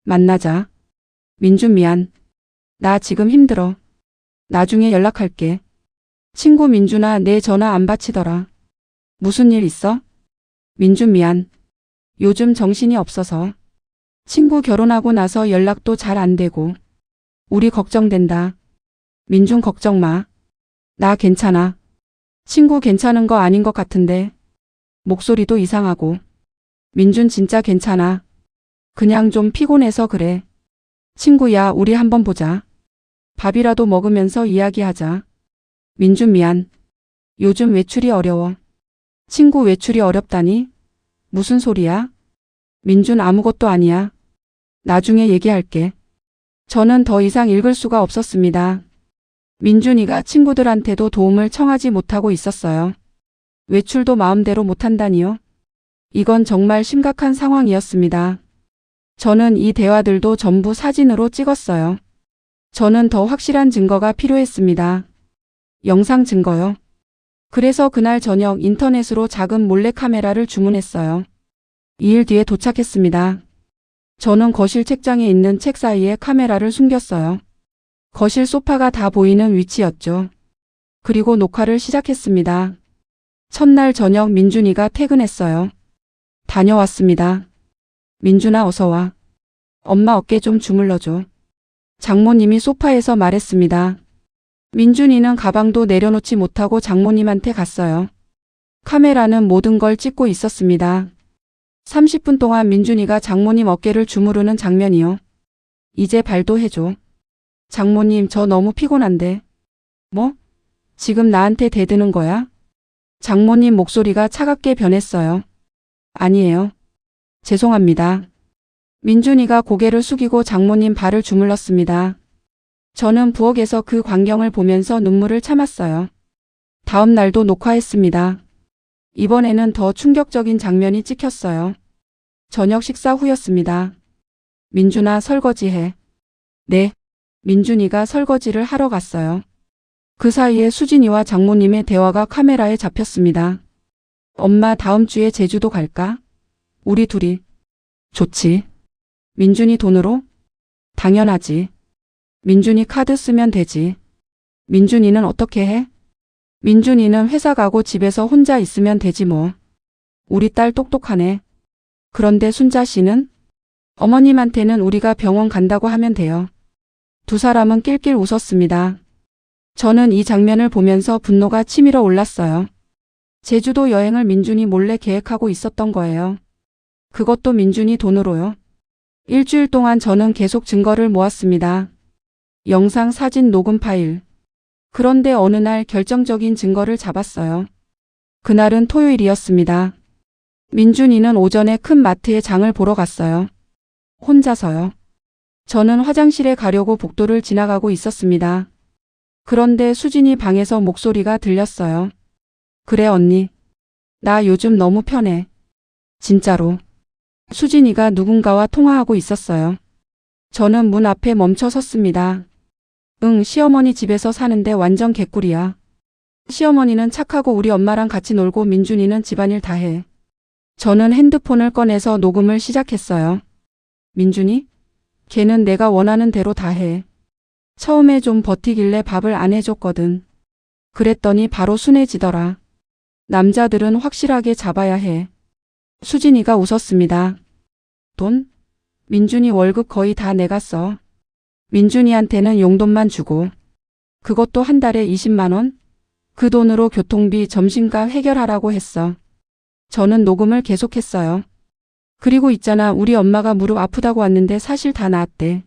만나자. 민준 미안. 나 지금 힘들어. 나중에 연락할게. 친구 민준아, 내 전화 안 받치더라. 무슨 일 있어? 민준 미안. 요즘 정신이 없어서. 친구 결혼하고 나서 연락도 잘 안 되고. 우리 걱정된다. 민준 걱정 마. 나 괜찮아. 친구 괜찮은 거 아닌 것 같은데. 목소리도 이상하고. 민준 진짜 괜찮아. 그냥 좀 피곤해서 그래. 친구야, 우리 한번 보자. 밥이라도 먹으면서 이야기하자. 민준 미안. 요즘 외출이 어려워. 친구 외출이 어렵다니? 무슨 소리야? 민준 아무것도 아니야. 나중에 얘기할게. 저는 더 이상 읽을 수가 없었습니다. 민준이가 친구들한테도 도움을 청하지 못하고 있었어요. 외출도 마음대로 못한다니요? 이건 정말 심각한 상황이었습니다. 저는 이 대화들도 전부 사진으로 찍었어요. 저는 더 확실한 증거가 필요했습니다. 영상 증거요. 그래서 그날 저녁 인터넷으로 작은 몰래카메라를 주문했어요. 2일 뒤에 도착했습니다. 저는 거실 책장에 있는 책 사이에 카메라를 숨겼어요. 거실 소파가 다 보이는 위치였죠. 그리고 녹화를 시작했습니다. 첫날 저녁 민준이가 퇴근했어요. 다녀왔습니다. 민준아, 어서 와. 엄마 어깨 좀 주물러줘. 장모님이 소파에서 말했습니다. 민준이는 가방도 내려놓지 못하고 장모님한테 갔어요. 카메라는 모든 걸 찍고 있었습니다. 30분 동안 민준이가 장모님 어깨를 주무르는 장면이요. 이제 발도 해줘. 장모님, 저 너무 피곤한데. 뭐? 지금 나한테 대드는 거야? 장모님 목소리가 차갑게 변했어요. 아니에요. 죄송합니다. 민준이가 고개를 숙이고 장모님 발을 주물렀습니다. 저는 부엌에서 그 광경을 보면서 눈물을 참았어요. 다음 날도 녹화했습니다. 이번에는 더 충격적인 장면이 찍혔어요. 저녁 식사 후였습니다. 민준아, 설거지해. 네. 민준이가 설거지를 하러 갔어요. 그 사이에 수진이와 장모님의 대화가 카메라에 잡혔습니다. 엄마, 다음 주에 제주도 갈까? 우리 둘이. 좋지. 민준이 돈으로? 당연하지. 민준이 카드 쓰면 되지. 민준이는 어떻게 해? 민준이는 회사 가고 집에서 혼자 있으면 되지 뭐. 우리 딸 똑똑하네. 그런데 순자 씨는? 어머님한테는 우리가 병원 간다고 하면 돼요. 두 사람은 낄낄 웃었습니다. 저는 이 장면을 보면서 분노가 치밀어 올랐어요. 제주도 여행을 민준이 몰래 계획하고 있었던 거예요. 그것도 민준이 돈으로요. 일주일 동안 저는 계속 증거를 모았습니다. 영상, 사진, 녹음 파일. 그런데 어느 날 결정적인 증거를 잡았어요. 그날은 토요일이었습니다. 민준이는 오전에 큰 마트에 장을 보러 갔어요. 혼자서요. 저는 화장실에 가려고 복도를 지나가고 있었습니다. 그런데 수진이 방에서 목소리가 들렸어요. 그래 언니. 나 요즘 너무 편해. 진짜로. 수진이가 누군가와 통화하고 있었어요. 저는 문 앞에 멈춰 섰습니다. 응, 시어머니 집에서 사는데 완전 개꿀이야. 시어머니는 착하고 우리 엄마랑 같이 놀고 민준이는 집안일 다 해. 저는 핸드폰을 꺼내서 녹음을 시작했어요. 민준이? 걔는 내가 원하는 대로 다 해. 처음에 좀 버티길래 밥을 안 해줬거든. 그랬더니 바로 순해지더라. 남자들은 확실하게 잡아야 해. 수진이가 웃었습니다. 돈? 민준이 월급 거의 다 내가 써. 민준이한테는 용돈만 주고. 그것도 한 달에 20만 원? 그 돈으로 교통비, 점심값 해결하라고 했어. 저는 녹음을 계속했어요. 그리고 있잖아, 우리 엄마가 무릎 아프다고 왔는데 사실 다 나았대.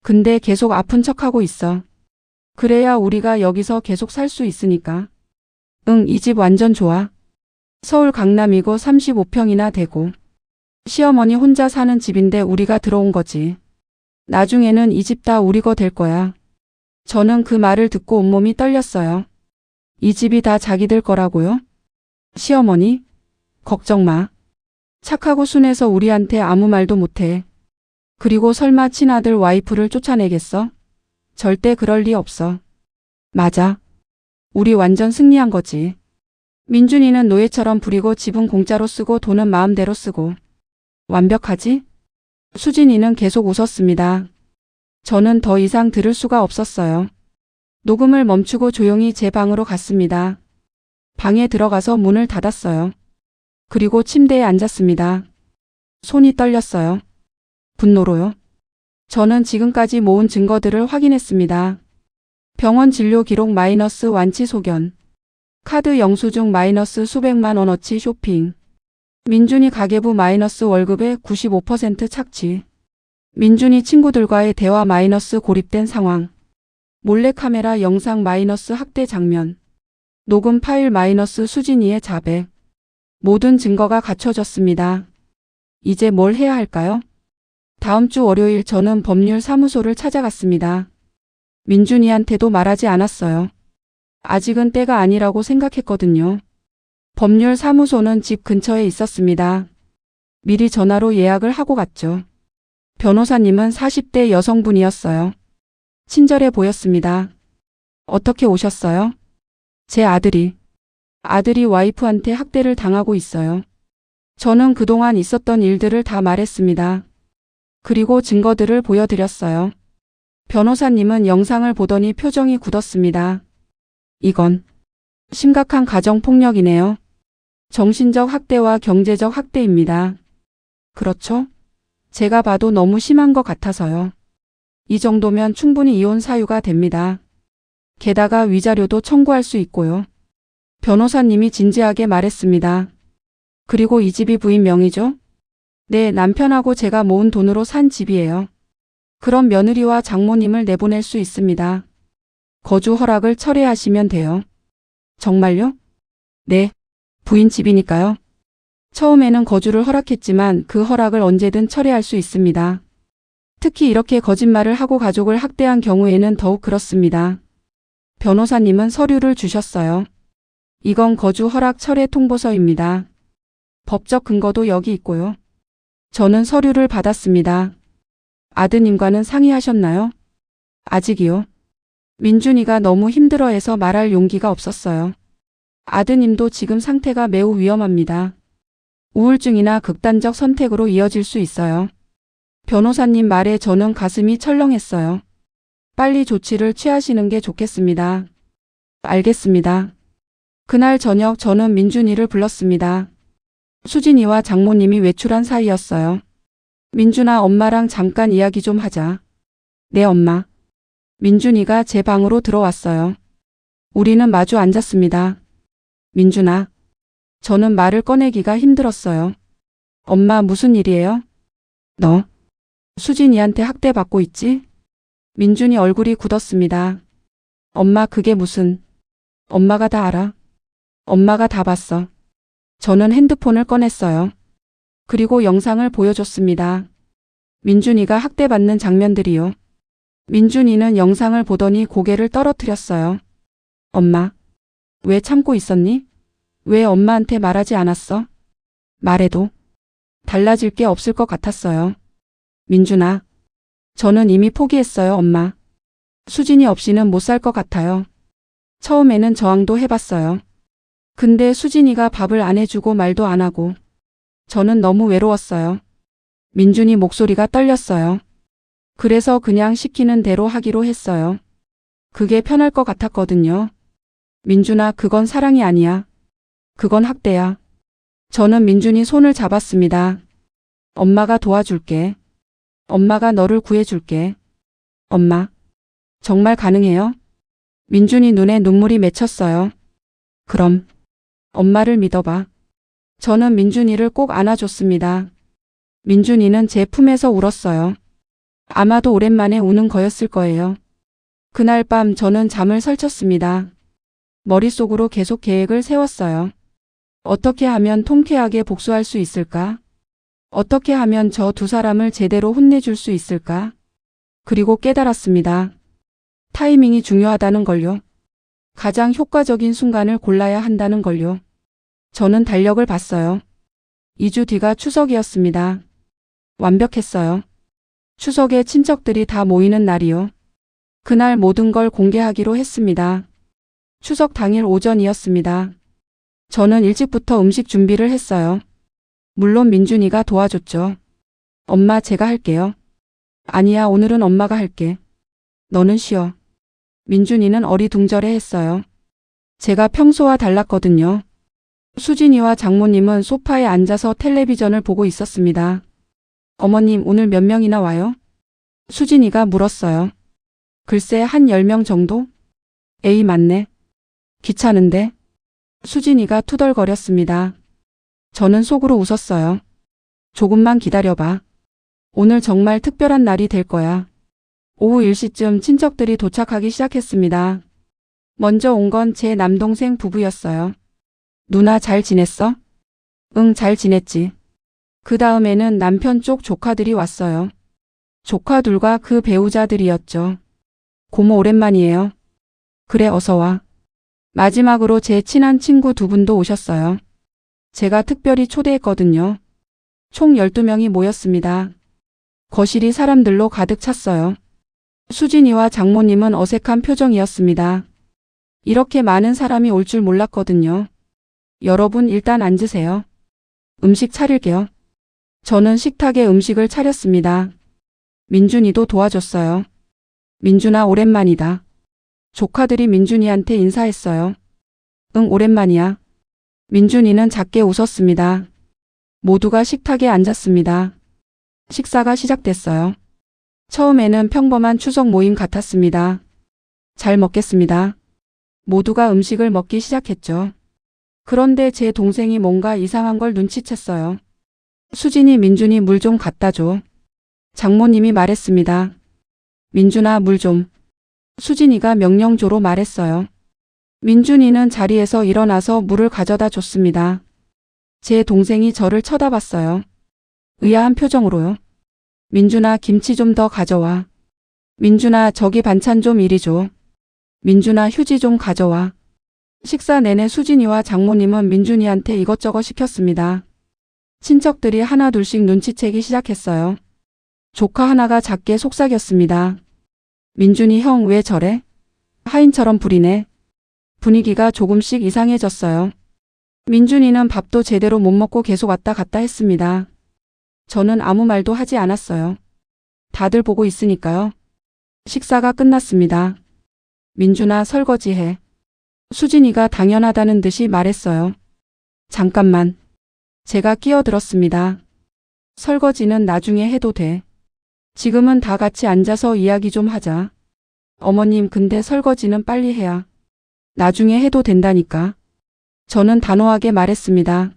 근데 계속 아픈 척하고 있어. 그래야 우리가 여기서 계속 살 수 있으니까. 응, 이 집 완전 좋아. 서울 강남이고 35평이나 되고. 시어머니 혼자 사는 집인데 우리가 들어온 거지. 나중에는 이 집 다 우리 거 될 거야. 저는 그 말을 듣고 온몸이 떨렸어요. 이 집이 다 자기들 거라고요? 시어머니? 걱정 마. 착하고 순해서 우리한테 아무 말도 못해. 그리고 설마 친아들 와이프를 쫓아내겠어? 절대 그럴 리 없어. 맞아. 우리 완전 승리한 거지. 민준이는 노예처럼 부리고 집은 공짜로 쓰고 돈은 마음대로 쓰고. 완벽하지? 수진이는 계속 웃었습니다. 저는 더 이상 들을 수가 없었어요. 녹음을 멈추고 조용히 제 방으로 갔습니다. 방에 들어가서 문을 닫았어요. 그리고 침대에 앉았습니다. 손이 떨렸어요. 분노로요. 저는 지금까지 모은 증거들을 확인했습니다. 병원 진료 기록 마이너스 완치 소견. 카드 영수증 마이너스 수백만 원어치 쇼핑. 민준이 가계부 마이너스 월급의 95% 착취. 민준이 친구들과의 대화 마이너스 고립된 상황. 몰래카메라 영상 마이너스 학대 장면. 녹음 파일 마이너스 수진이의 자백. 모든 증거가 갖춰졌습니다. 이제 뭘 해야 할까요? 다음 주 월요일 저는 법률사무소를 찾아갔습니다. 민준이한테도 말하지 않았어요. 아직은 때가 아니라고 생각했거든요. 법률사무소는 집 근처에 있었습니다. 미리 전화로 예약을 하고 갔죠. 변호사님은 40대 여성분이었어요. 친절해 보였습니다. 어떻게 오셨어요? 제 아들이 와이프한테 학대를 당하고 있어요. 저는 그동안 있었던 일들을 다 말했습니다. 그리고 증거들을 보여드렸어요. 변호사님은 영상을 보더니 표정이 굳었습니다. 이건 심각한 가정폭력이네요. 정신적 학대와 경제적 학대입니다. 그렇죠? 제가 봐도 너무 심한 것 같아서요. 이 정도면 충분히 이혼 사유가 됩니다. 게다가 위자료도 청구할 수 있고요. 변호사님이 진지하게 말했습니다. 그리고 이 집이 부인 명의죠? 네, 남편하고 제가 모은 돈으로 산 집이에요. 그럼 며느리와 장모님을 내보낼 수 있습니다. 거주 허락을 철회하시면 돼요. 정말요? 네, 부인 집이니까요. 처음에는 거주를 허락했지만 그 허락을 언제든 철회할 수 있습니다. 특히 이렇게 거짓말을 하고 가족을 학대한 경우에는 더욱 그렇습니다. 변호사님은 서류를 주셨어요. 이건 거주 허락 철회 통보서입니다. 법적 근거도 여기 있고요. 저는 서류를 받았습니다. 아드님과는 상의하셨나요? 아직이요. 민준이가 너무 힘들어해서 말할 용기가 없었어요. 아드님도 지금 상태가 매우 위험합니다. 우울증이나 극단적 선택으로 이어질 수 있어요. 변호사님 말에 저는 가슴이 철렁했어요. 빨리 조치를 취하시는 게 좋겠습니다. 알겠습니다. 그날 저녁 저는 민준이를 불렀습니다. 수진이와 장모님이 외출한 사이였어요. 민준아, 엄마랑 잠깐 이야기 좀 하자. 네, 엄마. 민준이가 제 방으로 들어왔어요. 우리는 마주 앉았습니다. 민준아. 저는 말을 꺼내기가 힘들었어요. 엄마, 무슨 일이에요? 너 수진이한테 학대받고 있지? 민준이 얼굴이 굳었습니다. 엄마, 그게 무슨... 엄마가 다 알아. 엄마가 다 봤어. 저는 핸드폰을 꺼냈어요. 그리고 영상을 보여줬습니다. 민준이가 학대받는 장면들이요. 민준이는 영상을 보더니 고개를 떨어뜨렸어요. 엄마, 왜 참고 있었니? 왜 엄마한테 말하지 않았어? 말해도 달라질 게 없을 것 같았어요. 민준아, 저는 이미 포기했어요, 엄마. 수진이 없이는 못 살 것 같아요. 처음에는 저항도 해봤어요. 근데 수진이가 밥을 안 해주고 말도 안 하고 저는 너무 외로웠어요. 민준이 목소리가 떨렸어요. 그래서 그냥 시키는 대로 하기로 했어요. 그게 편할 것 같았거든요. 민준아, 그건 사랑이 아니야. 그건 학대야. 저는 민준이 손을 잡았습니다. 엄마가 도와줄게. 엄마가 너를 구해줄게. 엄마, 정말 가능해요? 민준이 눈에 눈물이 맺혔어요. 그럼 엄마를 믿어봐. 저는 민준이를 꼭 안아줬습니다. 민준이는 제 품에서 울었어요. 아마도 오랜만에 우는 거였을 거예요. 그날 밤 저는 잠을 설쳤습니다. 머릿속으로 계속 계획을 세웠어요. 어떻게 하면 통쾌하게 복수할 수 있을까? 어떻게 하면 저 두 사람을 제대로 혼내줄 수 있을까? 그리고 깨달았습니다. 타이밍이 중요하다는 걸요. 가장 효과적인 순간을 골라야 한다는 걸요. 저는 달력을 봤어요. 2주 뒤가 추석이었습니다. 완벽했어요. 추석에 친척들이 다 모이는 날이요. 그날 모든 걸 공개하기로 했습니다. 추석 당일 오전이었습니다. 저는 일찍부터 음식 준비를 했어요. 물론 민준이가 도와줬죠. 엄마, 제가 할게요. 아니야, 오늘은 엄마가 할게. 너는 쉬어. 민준이는 어리둥절해 했어요. 제가 평소와 달랐거든요. 수진이와 장모님은 소파에 앉아서 텔레비전을 보고 있었습니다. 어머님, 오늘 몇 명이나 와요? 수진이가 물었어요. 글쎄, 한 10명 정도? 에이, 맞네. 귀찮은데? 수진이가 투덜거렸습니다. 저는 속으로 웃었어요. 조금만 기다려봐. 오늘 정말 특별한 날이 될 거야. 오후 1시쯤 친척들이 도착하기 시작했습니다. 먼저 온 건 제 남동생 부부였어요. 누나, 잘 지냈어? 응, 잘 지냈지. 그 다음에는 남편 쪽 조카들이 왔어요. 조카들과 그 배우자들이었죠. 고모, 오랜만이에요. 그래, 어서 와. 마지막으로 제 친한 친구 두 분도 오셨어요. 제가 특별히 초대했거든요. 총 12명이 모였습니다. 거실이 사람들로 가득 찼어요. 수진이와 장모님은 어색한 표정이었습니다. 이렇게 많은 사람이 올 줄 몰랐거든요. 여러분, 일단 앉으세요. 음식 차릴게요. 저는 식탁에 음식을 차렸습니다. 민준이도 도와줬어요. 민준아, 오랜만이다. 조카들이 민준이한테 인사했어요. 응, 오랜만이야. 민준이는 작게 웃었습니다. 모두가 식탁에 앉았습니다. 식사가 시작됐어요. 처음에는 평범한 추석 모임 같았습니다. 잘 먹겠습니다. 모두가 음식을 먹기 시작했죠. 그런데 제 동생이 뭔가 이상한 걸 눈치챘어요. 수진이, 민준이 물 좀 갖다 줘. 장모님이 말했습니다. 민준아, 물 좀. 수진이가 명령조로 말했어요. 민준이는 자리에서 일어나서 물을 가져다 줬습니다. 제 동생이 저를 쳐다봤어요. 의아한 표정으로요. 민준아, 김치 좀 더 가져와. 민준아, 저기 반찬 좀 이리 줘. 민준아, 휴지 좀 가져와. 식사 내내 수진이와 장모님은 민준이한테 이것저것 시켰습니다. 친척들이 하나둘씩 눈치채기 시작했어요. 조카 하나가 작게 속삭였습니다. 민준이, 형 왜 저래? 하인처럼 부리네. 분위기가 조금씩 이상해졌어요. 민준이는 밥도 제대로 못 먹고 계속 왔다 갔다 했습니다. 저는 아무 말도 하지 않았어요. 다들 보고 있으니까요. 식사가 끝났습니다. 민준아, 설거지해. 수진이가 당연하다는 듯이 말했어요. 잠깐만. 제가 끼어들었습니다. 설거지는 나중에 해도 돼. 지금은 다 같이 앉아서 이야기 좀 하자. 어머님, 근데 설거지는 빨리 해야. 나중에 해도 된다니까. 저는 단호하게 말했습니다.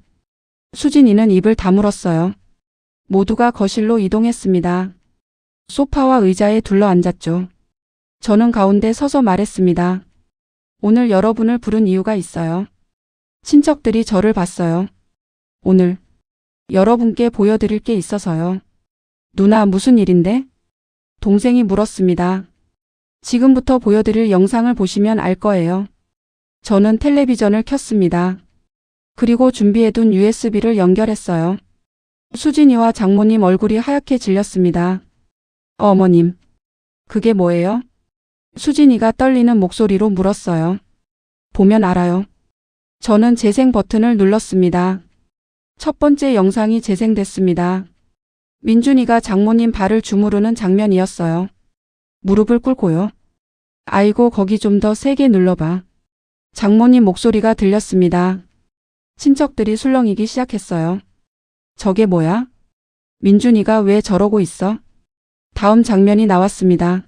수진이는 입을 다물었어요. 모두가 거실로 이동했습니다. 소파와 의자에 둘러앉았죠. 저는 가운데 서서 말했습니다. 오늘 여러분을 부른 이유가 있어요. 친척들이 저를 봤어요. 오늘 여러분께 보여드릴 게 있어서요. 누나, 무슨 일인데? 동생이 물었습니다. 지금부터 보여드릴 영상을 보시면 알 거예요. 저는 텔레비전을 켰습니다. 그리고 준비해둔 USB를 연결했어요. 수진이와 장모님 얼굴이 하얗게 질렸습니다. 어머님, 그게 뭐예요? 수진이가 떨리는 목소리로 물었어요. 보면 알아요. 저는 재생 버튼을 눌렀습니다. 첫 번째 영상이 재생됐습니다. 민준이가 장모님 발을 주무르는 장면이었어요. 무릎을 꿇고요. 아이고 거기 좀 더 세게 눌러봐. 장모님 목소리가 들렸습니다. 친척들이 술렁이기 시작했어요. 저게 뭐야? 민준이가 왜 저러고 있어? 다음 장면이 나왔습니다.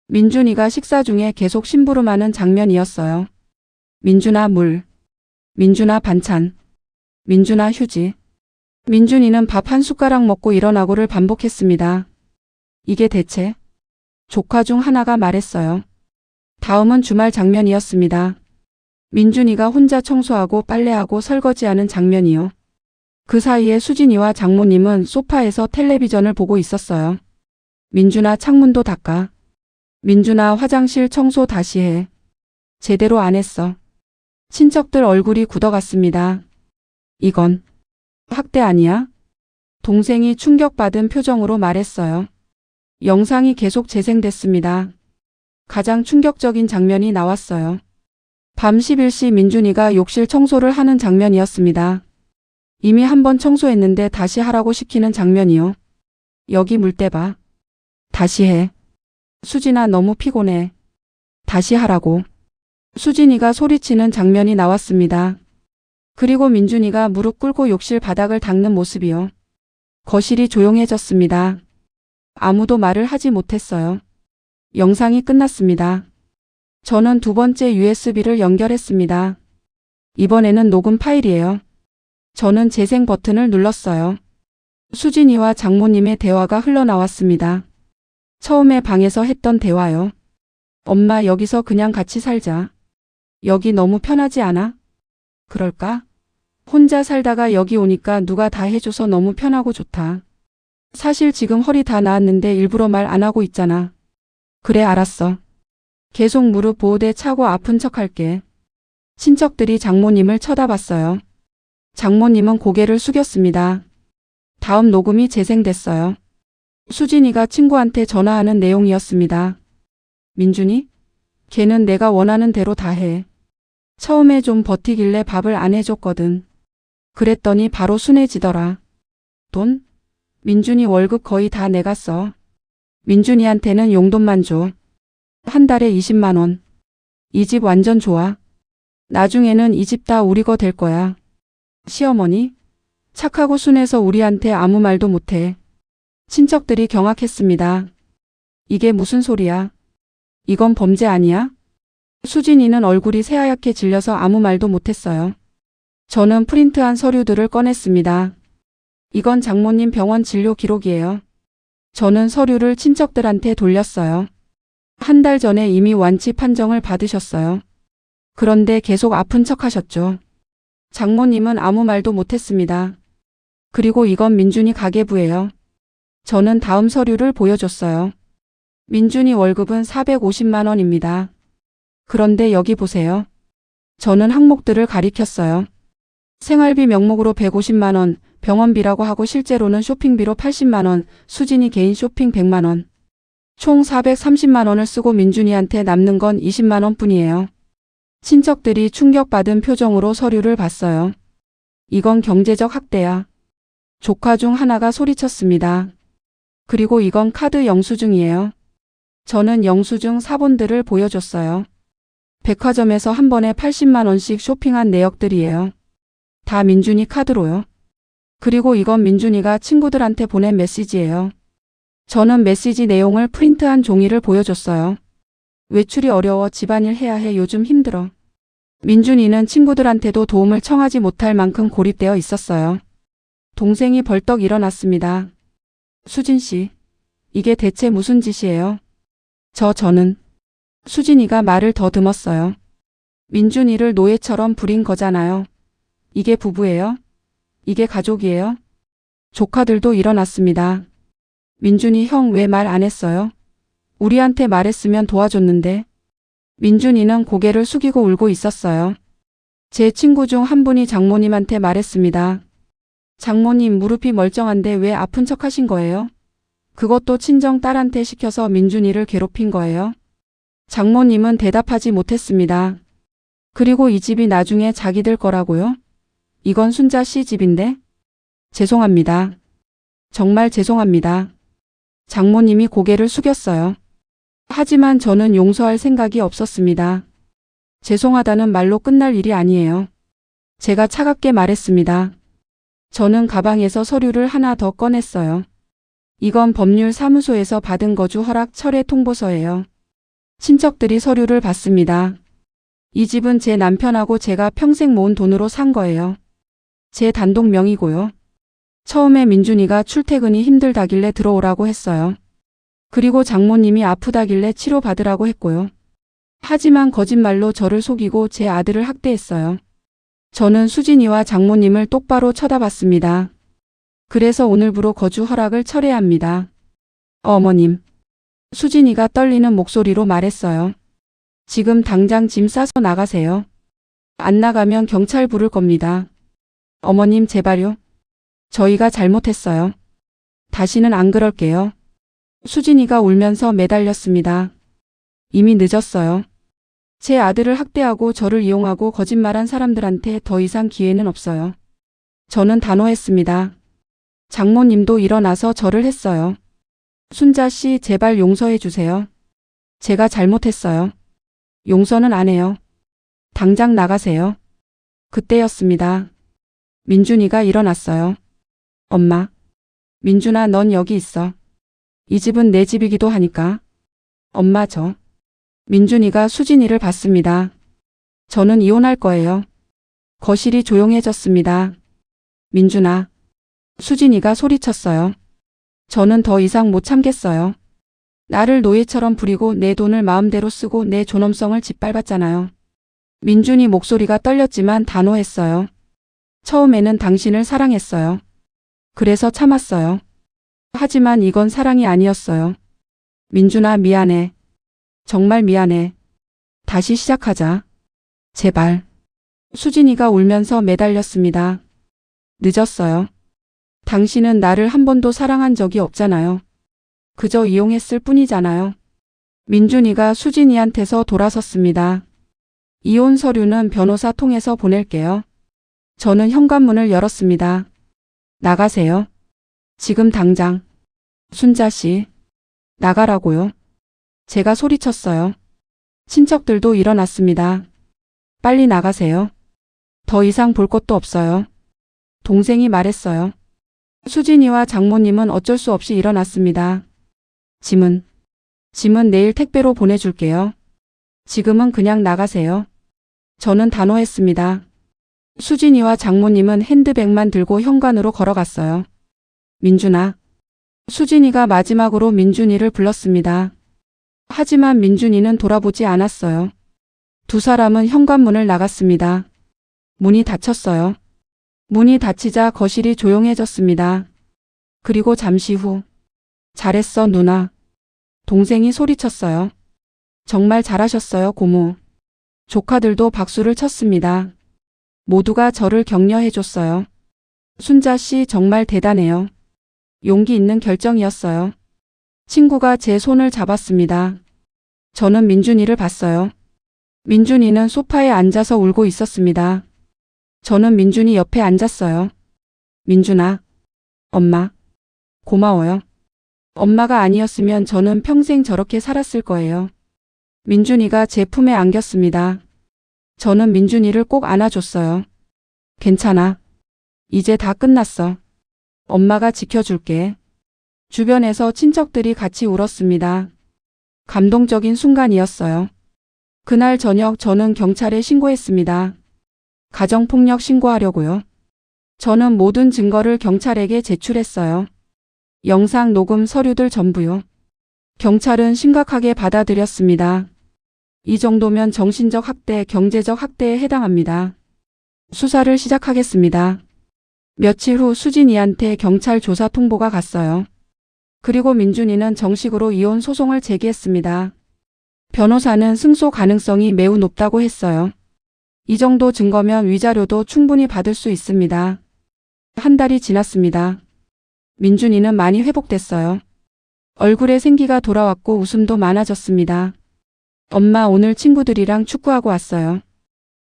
민준이가 식사 중에 계속 심부름하는 장면이었어요. 민준아 물. 민준아 반찬. 민준아 휴지. 민준이는 밥 한 숟가락 먹고 일어나고를 반복했습니다. 이게 대체? 조카 중 하나가 말했어요. 다음은 주말 장면이었습니다. 민준이가 혼자 청소하고 빨래하고 설거지하는 장면이요. 그 사이에 수진이와 장모님은 소파에서 텔레비전을 보고 있었어요. 민준아 창문도 닦아. 민준아 화장실 청소 다시 해. 제대로 안 했어. 친척들 얼굴이 굳어갔습니다. 이건 학대 아니야? 동생이 충격받은 표정으로 말했어요. 영상이 계속 재생됐습니다. 가장 충격적인 장면이 나왔어요. 밤 11시 민준이가 욕실 청소를 하는 장면이었습니다. 이미 한 번 청소했는데 다시 하라고 시키는 장면이요. 여기 물때 봐. 다시 해. 수진아 너무 피곤해. 다시 하라고. 수진이가 소리치는 장면이 나왔습니다. 그리고 민준이가 무릎 꿇고 욕실 바닥을 닦는 모습이요. 거실이 조용해졌습니다. 아무도 말을 하지 못했어요. 영상이 끝났습니다. 저는 두 번째 USB를 연결했습니다. 이번에는 녹음 파일이에요. 저는 재생 버튼을 눌렀어요. 수진이와 장모님의 대화가 흘러나왔습니다. 처음에 방에서 했던 대화요. 엄마 여기서 그냥 같이 살자. 여기 너무 편하지 않아? 그럴까? 혼자 살다가 여기 오니까 누가 다 해줘서 너무 편하고 좋다. 사실 지금 허리 다 나았는데 일부러 말 안 하고 있잖아. 그래 알았어. 계속 무릎 보호대 차고 아픈 척 할게. 친척들이 장모님을 쳐다봤어요. 장모님은 고개를 숙였습니다. 다음 녹음이 재생됐어요. 수진이가 친구한테 전화하는 내용이었습니다. 민준이? 걔는 내가 원하는 대로 다 해. 처음에 좀 버티길래 밥을 안 해줬거든. 그랬더니 바로 순해지더라. 돈? 민준이 월급 거의 다 내가 써. 민준이한테는 용돈만 줘. 한 달에 20만 원. 이 집 완전 좋아. 나중에는 이 집 다 우리 거 될 거야. 시어머니? 착하고 순해서 우리한테 아무 말도 못해. 친척들이 경악했습니다. 이게 무슨 소리야? 이건 범죄 아니야? 수진이는 얼굴이 새하얗게 질려서 아무 말도 못했어요. 저는 프린트한 서류들을 꺼냈습니다. 이건 장모님 병원 진료 기록이에요. 저는 서류를 친척들한테 돌렸어요. 한 달 전에 이미 완치 판정을 받으셨어요. 그런데 계속 아픈 척 하셨죠. 장모님은 아무 말도 못했습니다. 그리고 이건 민준이 가계부예요. 저는 다음 서류를 보여줬어요. 민준이 월급은 450만 원입니다. 그런데 여기 보세요. 저는 항목들을 가리켰어요. 생활비 명목으로 150만 원, 병원비라고 하고 실제로는 쇼핑비로 80만 원, 수진이 개인 쇼핑 100만 원. 총 430만 원을 쓰고 민준이한테 남는 건 20만 원 뿐이에요. 친척들이 충격받은 표정으로 서류를 봤어요. 이건 경제적 학대야. 조카 중 하나가 소리쳤습니다. 그리고 이건 카드 영수증이에요. 저는 영수증 사본들을 보여줬어요. 백화점에서 한 번에 80만 원씩 쇼핑한 내역들이에요. 다 민준이 카드로요. 그리고 이건 민준이가 친구들한테 보낸 메시지예요. 저는 메시지 내용을 프린트한 종이를 보여줬어요. 외출이 어려워 집안일 해야 해 요즘 힘들어. 민준이는 친구들한테도 도움을 청하지 못할 만큼 고립되어 있었어요. 동생이 벌떡 일어났습니다. 수진 씨, 이게 대체 무슨 짓이에요? 저는 수진이가 말을 더듬었어요. 민준이를 노예처럼 부린 거잖아요. 이게 부부예요? 이게 가족이에요? 조카들도 일어났습니다. 민준이 형 왜 말 안 했어요? 우리한테 말했으면 도와줬는데. 민준이는 고개를 숙이고 울고 있었어요. 제 친구 중 한 분이 장모님한테 말했습니다. 장모님 무릎이 멀쩡한데 왜 아픈 척 하신 거예요? 그것도 친정 딸한테 시켜서 민준이를 괴롭힌 거예요? 장모님은 대답하지 못했습니다. 그리고 이 집이 나중에 자기들 거라고요? 이건 순자 씨 집인데? 죄송합니다. 정말 죄송합니다. 장모님이 고개를 숙였어요. 하지만 저는 용서할 생각이 없었습니다. 죄송하다는 말로 끝날 일이 아니에요. 제가 차갑게 말했습니다. 저는 가방에서 서류를 하나 더 꺼냈어요. 이건 법률사무소에서 받은 거주 허락 철회 통보서예요. 친척들이 서류를 받습니다. 이 집은 제 남편하고 제가 평생 모은 돈으로 산 거예요. 제 단독 명의고요. 처음에 민준이가 출퇴근이 힘들다길래 들어오라고 했어요. 그리고 장모님이 아프다길래 치료받으라고 했고요. 하지만 거짓말로 저를 속이고 제 아들을 학대했어요. 저는 수진이와 장모님을 똑바로 쳐다봤습니다. 그래서 오늘부로 거주 허락을 철회합니다. 어머님. 수진이가 떨리는 목소리로 말했어요. 지금 당장 짐 싸서 나가세요. 안 나가면 경찰 부를 겁니다. 어머님 제발요. 저희가 잘못했어요. 다시는 안 그럴게요. 수진이가 울면서 매달렸습니다. 이미 늦었어요. 제 아들을 학대하고 저를 이용하고 거짓말한 사람들한테 더 이상 기회는 없어요. 저는 단호했습니다. 장모님도 일어나서 절을 했어요. 순자 씨 제발 용서해 주세요. 제가 잘못했어요. 용서는 안 해요. 당장 나가세요. 그때였습니다. 민준이가 일어났어요. 엄마. 민준아 넌 여기 있어. 이 집은 내 집이기도 하니까. 엄마 저. 민준이가 수진이를 봤습니다. 저는 이혼할 거예요. 거실이 조용해졌습니다. 민준아. 수진이가 소리쳤어요. 저는 더 이상 못 참겠어요. 나를 노예처럼 부리고 내 돈을 마음대로 쓰고 내 존엄성을 짓밟았잖아요. 민준이 목소리가 떨렸지만 단호했어요. 처음에는 당신을 사랑했어요. 그래서 참았어요. 하지만 이건 사랑이 아니었어요. 민준아 미안해. 정말 미안해. 다시 시작하자. 제발. 수진이가 울면서 매달렸습니다. 늦었어요. 당신은 나를 한 번도 사랑한 적이 없잖아요. 그저 이용했을 뿐이잖아요. 민준이가 수진이한테서 돌아섰습니다. 이혼 서류는 변호사 통해서 보낼게요. 저는 현관문을 열었습니다. 나가세요. 지금 당장. 순자 씨. 나가라고요. 제가 소리쳤어요. 친척들도 일어났습니다. 빨리 나가세요. 더 이상 볼 것도 없어요. 동생이 말했어요. 수진이와 장모님은 어쩔 수 없이 일어났습니다. 짐은 내일 택배로 보내줄게요. 지금은 그냥 나가세요. 저는 단호했습니다. 수진이와 장모님은 핸드백만 들고 현관으로 걸어갔어요. 민준아. 수진이가 마지막으로 민준이를 불렀습니다. 하지만 민준이는 돌아보지 않았어요. 두 사람은 현관문을 나갔습니다. 문이 닫혔어요. 문이 닫히자 거실이 조용해졌습니다. 그리고 잠시 후. 잘했어 누나. 동생이 소리쳤어요. 정말 잘하셨어요 고모. 조카들도 박수를 쳤습니다. 모두가 저를 격려해줬어요. 순자 씨 정말 대단해요. 용기 있는 결정이었어요. 친구가 제 손을 잡았습니다. 저는 민준이를 봤어요. 민준이는 소파에 앉아서 울고 있었습니다. 저는 민준이 옆에 앉았어요. 민준아. 엄마. 고마워요. 엄마가 아니었으면 저는 평생 저렇게 살았을 거예요. 민준이가 제 품에 안겼습니다. 저는 민준이를 꼭 안아줬어요. 괜찮아. 이제 다 끝났어. 엄마가 지켜줄게. 주변에서 친척들이 같이 울었습니다. 감동적인 순간이었어요. 그날 저녁 저는 경찰에 신고했습니다. 가정폭력 신고하려고요. 저는 모든 증거를 경찰에게 제출했어요. 영상 녹음 서류들 전부요. 경찰은 심각하게 받아들였습니다. 이 정도면 정신적 학대, 경제적 학대에 해당합니다. 수사를 시작하겠습니다. 며칠 후 수진이한테 경찰 조사 통보가 갔어요. 그리고 민준이는 정식으로 이혼 소송을 제기했습니다. 변호사는 승소 가능성이 매우 높다고 했어요. 이 정도 증거면 위자료도 충분히 받을 수 있습니다. 한 달이 지났습니다. 민준이는 많이 회복됐어요. 얼굴에 생기가 돌아왔고 웃음도 많아졌습니다. 엄마 오늘 친구들이랑 축구하고 왔어요.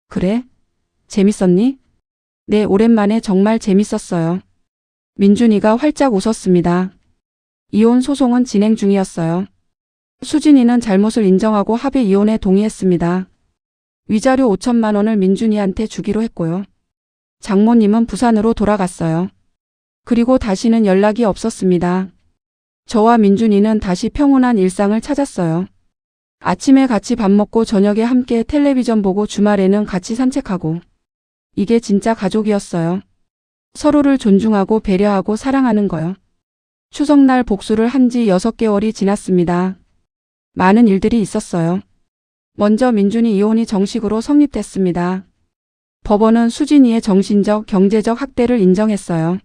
그래? 재밌었니? 네, 오랜만에 정말 재밌었어요. 민준이가 활짝 웃었습니다. 이혼 소송은 진행 중이었어요. 수진이는 잘못을 인정하고 합의 이혼에 동의했습니다. 위자료 5천만 원을 민준이한테 주기로 했고요. 장모님은 부산으로 돌아갔어요. 그리고 다시는 연락이 없었습니다. 저와 민준이는 다시 평온한 일상을 찾았어요. 아침에 같이 밥 먹고 저녁에 함께 텔레비전 보고 주말에는 같이 산책하고. 이게 진짜 가족이었어요. 서로를 존중하고 배려하고 사랑하는 거요. 추석날 복수를 한 지 6개월이 지났습니다. 많은 일들이 있었어요. 먼저 민준이 이혼이 정식으로 성립됐습니다. 법원은 수진이의 정신적, 경제적 학대를 인정했어요.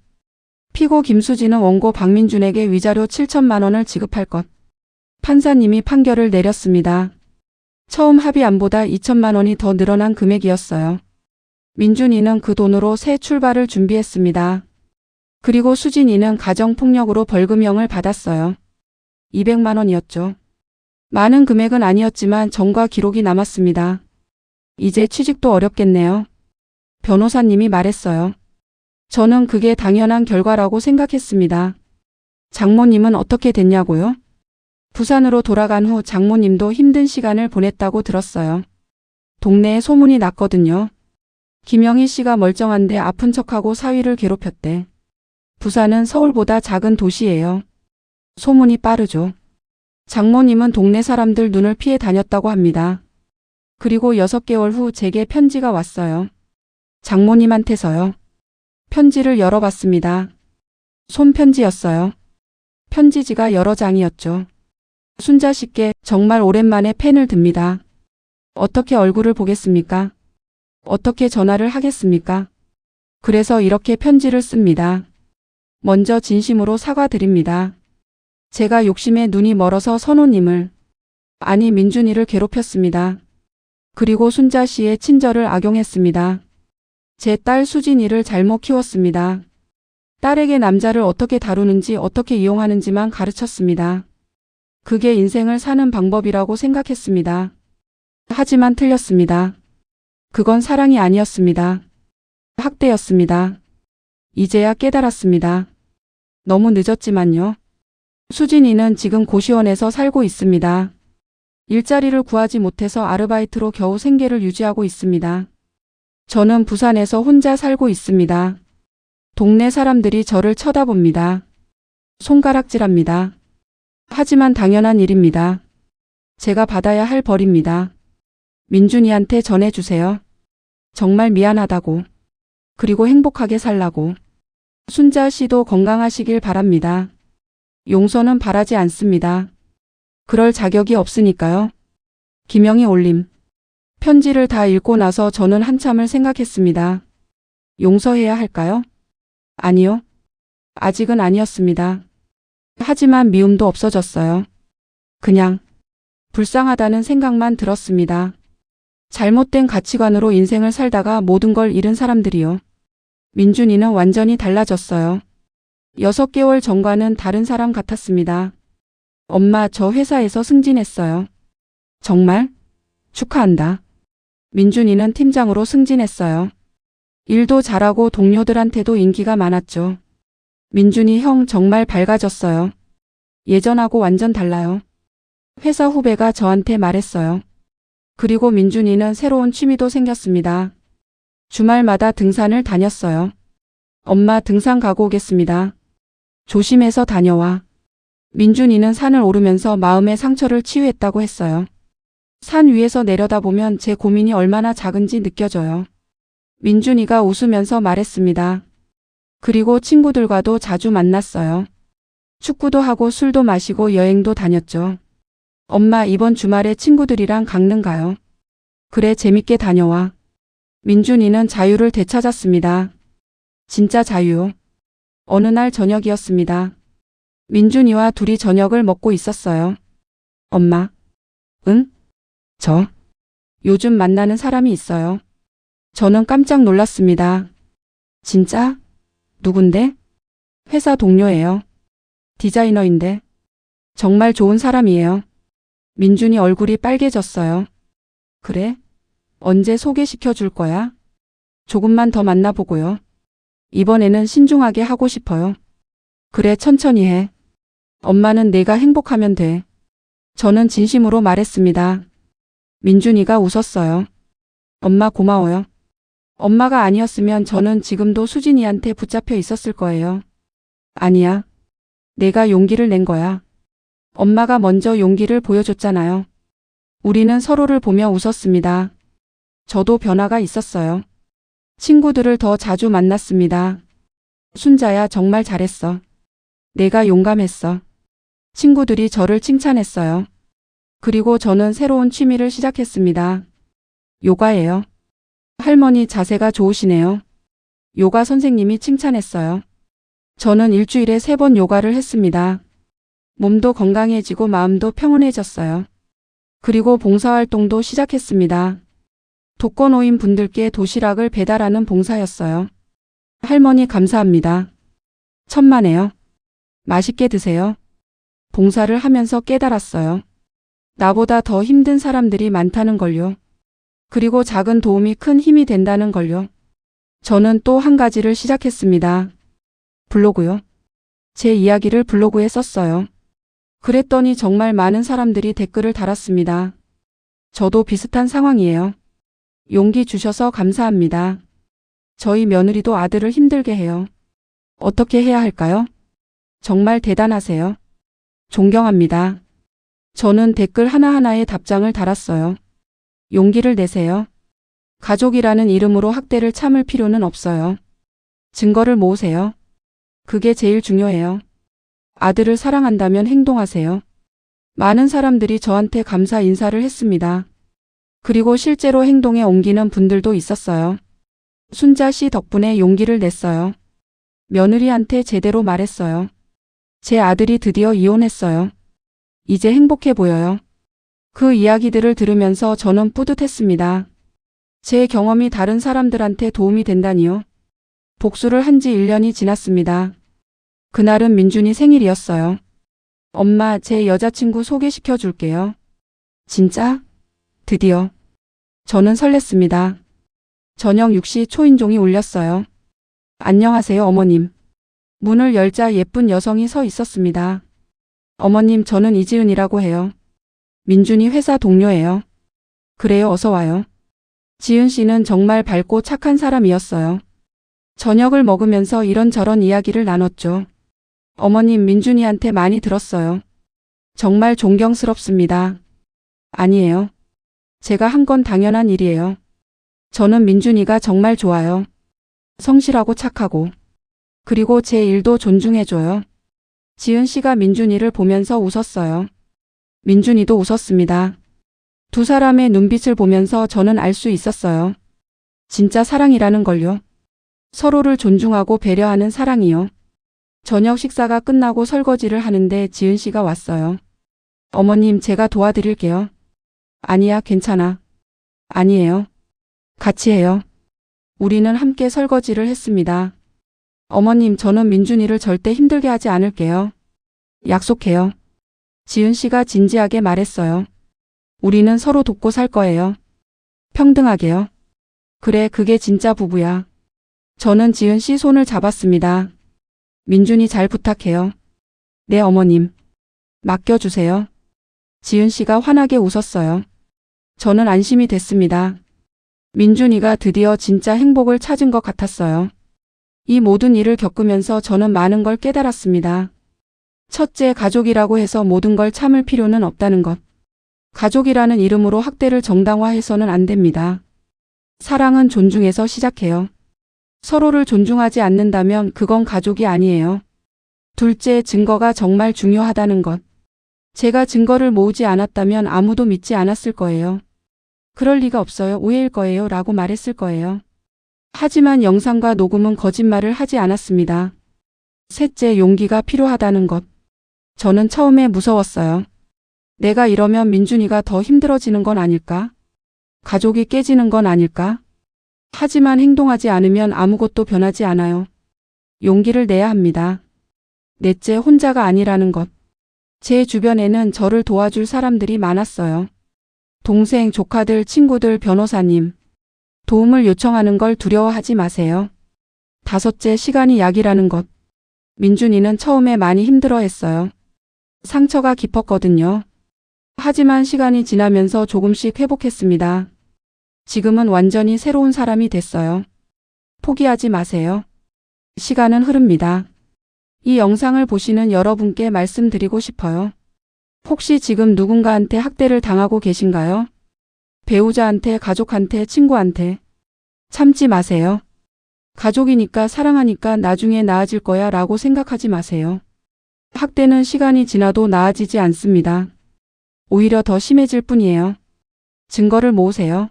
피고 김수진은 원고 박민준에게 위자료 7천만 원을 지급할 것. 판사님이 판결을 내렸습니다. 처음 합의안보다 2천만 원이 더 늘어난 금액이었어요. 민준이는 그 돈으로 새 출발을 준비했습니다. 그리고 수진이는 가정폭력으로 벌금형을 받았어요. 200만 원이었죠. 많은 금액은 아니었지만 정과 기록이 남았습니다. 이제 취직도 어렵겠네요. 변호사님이 말했어요. 저는 그게 당연한 결과라고 생각했습니다. 장모님은 어떻게 됐냐고요? 부산으로 돌아간 후 장모님도 힘든 시간을 보냈다고 들었어요. 동네에 소문이 났거든요. 김영희 씨가 멀쩡한데 아픈 척하고 사위를 괴롭혔대. 부산은 서울보다 작은 도시예요. 소문이 빠르죠. 장모님은 동네 사람들 눈을 피해 다녔다고 합니다. 그리고 6개월 후 제게 편지가 왔어요. 장모님한테서요. 편지를 열어봤습니다. 손편지였어요. 편지지가 여러 장이었죠. 순자씨께 정말 오랜만에 펜을 듭니다. 어떻게 얼굴을 보겠습니까? 어떻게 전화를 하겠습니까? 그래서 이렇게 편지를 씁니다. 먼저 진심으로 사과드립니다. 제가 욕심에 눈이 멀어서 선호님을, 아니 민준이를 괴롭혔습니다. 그리고 순자 씨의 친절을 악용했습니다. 제 딸 수진이를 잘못 키웠습니다. 딸에게 남자를 어떻게 다루는지 어떻게 이용하는지만 가르쳤습니다. 그게 인생을 사는 방법이라고 생각했습니다. 하지만 틀렸습니다. 그건 사랑이 아니었습니다. 학대였습니다. 이제야 깨달았습니다. 너무 늦었지만요. 수진이는 지금 고시원에서 살고 있습니다. 일자리를 구하지 못해서 아르바이트로 겨우 생계를 유지하고 있습니다. 저는 부산에서 혼자 살고 있습니다. 동네 사람들이 저를 쳐다봅니다. 손가락질합니다. 하지만 당연한 일입니다. 제가 받아야 할 벌입니다. 민준이한테 전해주세요. 정말 미안하다고. 그리고 행복하게 살라고. 순자 씨도 건강하시길 바랍니다. 용서는 바라지 않습니다. 그럴 자격이 없으니까요. 김영희 올림. 편지를 다 읽고 나서 저는 한참을 생각했습니다. 용서해야 할까요? 아니요. 아직은 아니었습니다. 하지만 미움도 없어졌어요. 그냥 불쌍하다는 생각만 들었습니다. 잘못된 가치관으로 인생을 살다가 모든 걸 잃은 사람들이요. 민준이는 완전히 달라졌어요. 6개월 전과는 다른 사람 같았습니다. 엄마, 저 회사에서 승진했어요. 정말? 축하한다. 민준이는 팀장으로 승진했어요. 일도 잘하고 동료들한테도 인기가 많았죠. 민준이 형 정말 밝아졌어요. 예전하고 완전 달라요. 회사 후배가 저한테 말했어요. 그리고 민준이는 새로운 취미도 생겼습니다. 주말마다 등산을 다녔어요. 엄마, 등산 가고 오겠습니다. 조심해서 다녀와. 민준이는 산을 오르면서 마음의 상처를 치유했다고 했어요. 산 위에서 내려다보면 제 고민이 얼마나 작은지 느껴져요. 민준이가 웃으면서 말했습니다. 그리고 친구들과도 자주 만났어요. 축구도 하고 술도 마시고 여행도 다녔죠. 엄마, 이번 주말에 친구들이랑 강릉 가요. 그래, 재밌게 다녀와. 민준이는 자유를 되찾았습니다. 진짜 자유요. 어느 날 저녁이었습니다. 민준이와 둘이 저녁을 먹고 있었어요. 엄마. 응? 저. 요즘 만나는 사람이 있어요. 저는 깜짝 놀랐습니다. 진짜? 누군데? 회사 동료예요. 디자이너인데. 정말 좋은 사람이에요. 민준이 얼굴이 빨개졌어요. 그래? 언제 소개시켜 줄 거야? 조금만 더 만나보고요. 이번에는 신중하게 하고 싶어요. 그래, 천천히 해. 엄마는 내가 행복하면 돼. 저는 진심으로 말했습니다. 민준이가 웃었어요. 엄마 고마워요. 엄마가 아니었으면 저는 지금도 수진이한테 붙잡혀 있었을 거예요. 아니야. 내가 용기를 낸 거야. 엄마가 먼저 용기를 보여줬잖아요. 우리는 서로를 보며 웃었습니다. 저도 변화가 있었어요. 친구들을 더 자주 만났습니다. 순자야, 정말 잘했어. 내가 용감했어. 친구들이 저를 칭찬했어요. 그리고 저는 새로운 취미를 시작했습니다. 요가예요. 할머니 자세가 좋으시네요. 요가 선생님이 칭찬했어요. 저는 일주일에 3번 요가를 했습니다. 몸도 건강해지고 마음도 평온해졌어요. 그리고 봉사활동도 시작했습니다. 독거노인 분들께 도시락을 배달하는 봉사였어요. 할머니 감사합니다. 천만에요. 맛있게 드세요. 봉사를 하면서 깨달았어요. 나보다 더 힘든 사람들이 많다는 걸요. 그리고 작은 도움이 큰 힘이 된다는 걸요. 저는 또 한 가지를 시작했습니다. 블로그요. 제 이야기를 블로그에 썼어요. 그랬더니 정말 많은 사람들이 댓글을 달았습니다. 저도 비슷한 상황이에요. 용기 주셔서 감사합니다. 저희 며느리도 아들을 힘들게 해요. 어떻게 해야 할까요? 정말 대단하세요. 존경합니다. 저는 댓글 하나하나에 답장을 달았어요. 용기를 내세요. 가족이라는 이름으로 학대를 참을 필요는 없어요. 증거를 모으세요. 그게 제일 중요해요. 아들을 사랑한다면 행동하세요. 많은 사람들이 저한테 감사 인사를 했습니다. 그리고 실제로 행동에 옮기는 분들도 있었어요. 순자 씨 덕분에 용기를 냈어요. 며느리한테 제대로 말했어요. 제 아들이 드디어 이혼했어요. 이제 행복해 보여요. 그 이야기들을 들으면서 저는 뿌듯했습니다. 제 경험이 다른 사람들한테 도움이 된다니요. 복수를 한 지 1년이 지났습니다. 그날은 민준이 생일이었어요. 엄마, 제 여자친구 소개시켜 줄게요. 진짜? 드디어. 저는 설렜습니다. 저녁 6시 초인종이 울렸어요. 안녕하세요, 어머님. 문을 열자 예쁜 여성이 서 있었습니다. 어머님, 저는 이지은이라고 해요. 민준이 회사 동료예요. 그래요, 어서 와요. 지은 씨는 정말 밝고 착한 사람이었어요. 저녁을 먹으면서 이런저런 이야기를 나눴죠. 어머님, 민준이한테 많이 들었어요. 정말 존경스럽습니다. 아니에요. 제가 한 건 당연한 일이에요. 저는 민준이가 정말 좋아요. 성실하고 착하고. 그리고 제 일도 존중해줘요. 지은 씨가 민준이를 보면서 웃었어요. 민준이도 웃었습니다. 두 사람의 눈빛을 보면서 저는 알 수 있었어요. 진짜 사랑이라는 걸요. 서로를 존중하고 배려하는 사랑이요. 저녁 식사가 끝나고 설거지를 하는데 지은 씨가 왔어요. 어머님, 제가 도와드릴게요. 아니야, 괜찮아. 아니에요. 같이 해요. 우리는 함께 설거지를 했습니다. 어머님, 저는 민준이를 절대 힘들게 하지 않을게요. 약속해요. 지은 씨가 진지하게 말했어요. 우리는 서로 돕고 살 거예요. 평등하게요. 그래, 그게 진짜 부부야. 저는 지은 씨 손을 잡았습니다. 민준이 잘 부탁해요. 네, 어머님. 맡겨주세요. 지은 씨가 환하게 웃었어요. 저는 안심이 됐습니다. 민준이가 드디어 진짜 행복을 찾은 것 같았어요. 이 모든 일을 겪으면서 저는 많은 걸 깨달았습니다. 첫째, 가족이라고 해서 모든 걸 참을 필요는 없다는 것. 가족이라는 이름으로 학대를 정당화해서는 안 됩니다. 사랑은 존중에서 시작해요. 서로를 존중하지 않는다면 그건 가족이 아니에요. 둘째, 증거가 정말 중요하다는 것. 제가 증거를 모으지 않았다면 아무도 믿지 않았을 거예요. 그럴 리가 없어요. 오해일 거예요. 라고 말했을 거예요. 하지만 영상과 녹음은 거짓말을 하지 않았습니다. 셋째, 용기가 필요하다는 것. 저는 처음에 무서웠어요. 내가 이러면 민준이가 더 힘들어지는 건 아닐까? 가족이 깨지는 건 아닐까? 하지만 행동하지 않으면 아무것도 변하지 않아요. 용기를 내야 합니다. 넷째, 혼자가 아니라는 것. 제 주변에는 저를 도와줄 사람들이 많았어요. 동생, 조카들, 친구들, 변호사님. 도움을 요청하는 걸 두려워하지 마세요. 다섯째, 시간이 약이라는 것. 민준이는 처음에 많이 힘들어했어요. 상처가 깊었거든요. 하지만 시간이 지나면서 조금씩 회복했습니다. 지금은 완전히 새로운 사람이 됐어요. 포기하지 마세요. 시간은 흐릅니다. 이 영상을 보시는 여러분께 말씀드리고 싶어요. 혹시 지금 누군가한테 학대를 당하고 계신가요? 배우자한테, 가족한테, 친구한테. 참지 마세요. 가족이니까, 사랑하니까 나중에 나아질 거야 라고 생각하지 마세요. 학대는 시간이 지나도 나아지지 않습니다. 오히려 더 심해질 뿐이에요. 증거를 모으세요.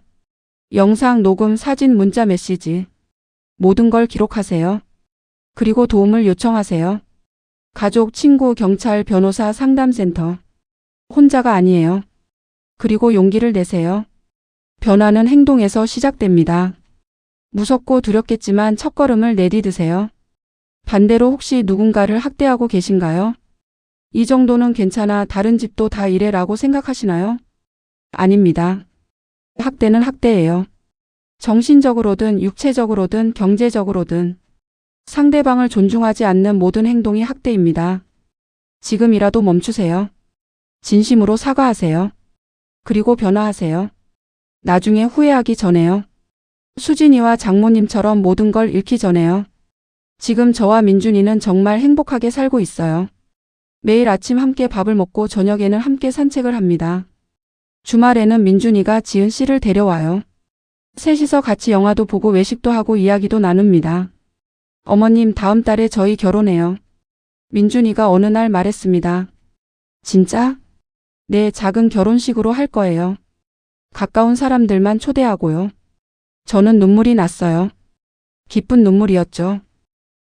영상, 녹음, 사진, 문자, 메시지. 모든 걸 기록하세요. 그리고 도움을 요청하세요. 가족, 친구, 경찰, 변호사, 상담센터. 혼자가 아니에요. 그리고 용기를 내세요. 변화는 행동에서 시작됩니다. 무섭고 두렵겠지만 첫걸음을 내디드세요. 반대로 혹시 누군가를 학대하고 계신가요? 이 정도는 괜찮아, 다른 집도 다 이래 라고 생각하시나요? 아닙니다. 학대는 학대예요. 정신적으로든 육체적으로든 경제적으로든 상대방을 존중하지 않는 모든 행동이 학대입니다. 지금이라도 멈추세요. 진심으로 사과하세요. 그리고 변화하세요. 나중에 후회하기 전에요. 수진이와 장모님처럼 모든 걸 잃기 전에요. 지금 저와 민준이는 정말 행복하게 살고 있어요. 매일 아침 함께 밥을 먹고 저녁에는 함께 산책을 합니다. 주말에는 민준이가 지은 씨를 데려와요. 셋이서 같이 영화도 보고 외식도 하고 이야기도 나눕니다. 어머님, 다음 달에 저희 결혼해요. 민준이가 어느 날 말했습니다. 진짜? 네, 작은 결혼식으로 할 거예요. 가까운 사람들만 초대하고요. 저는 눈물이 났어요. 기쁜 눈물이었죠.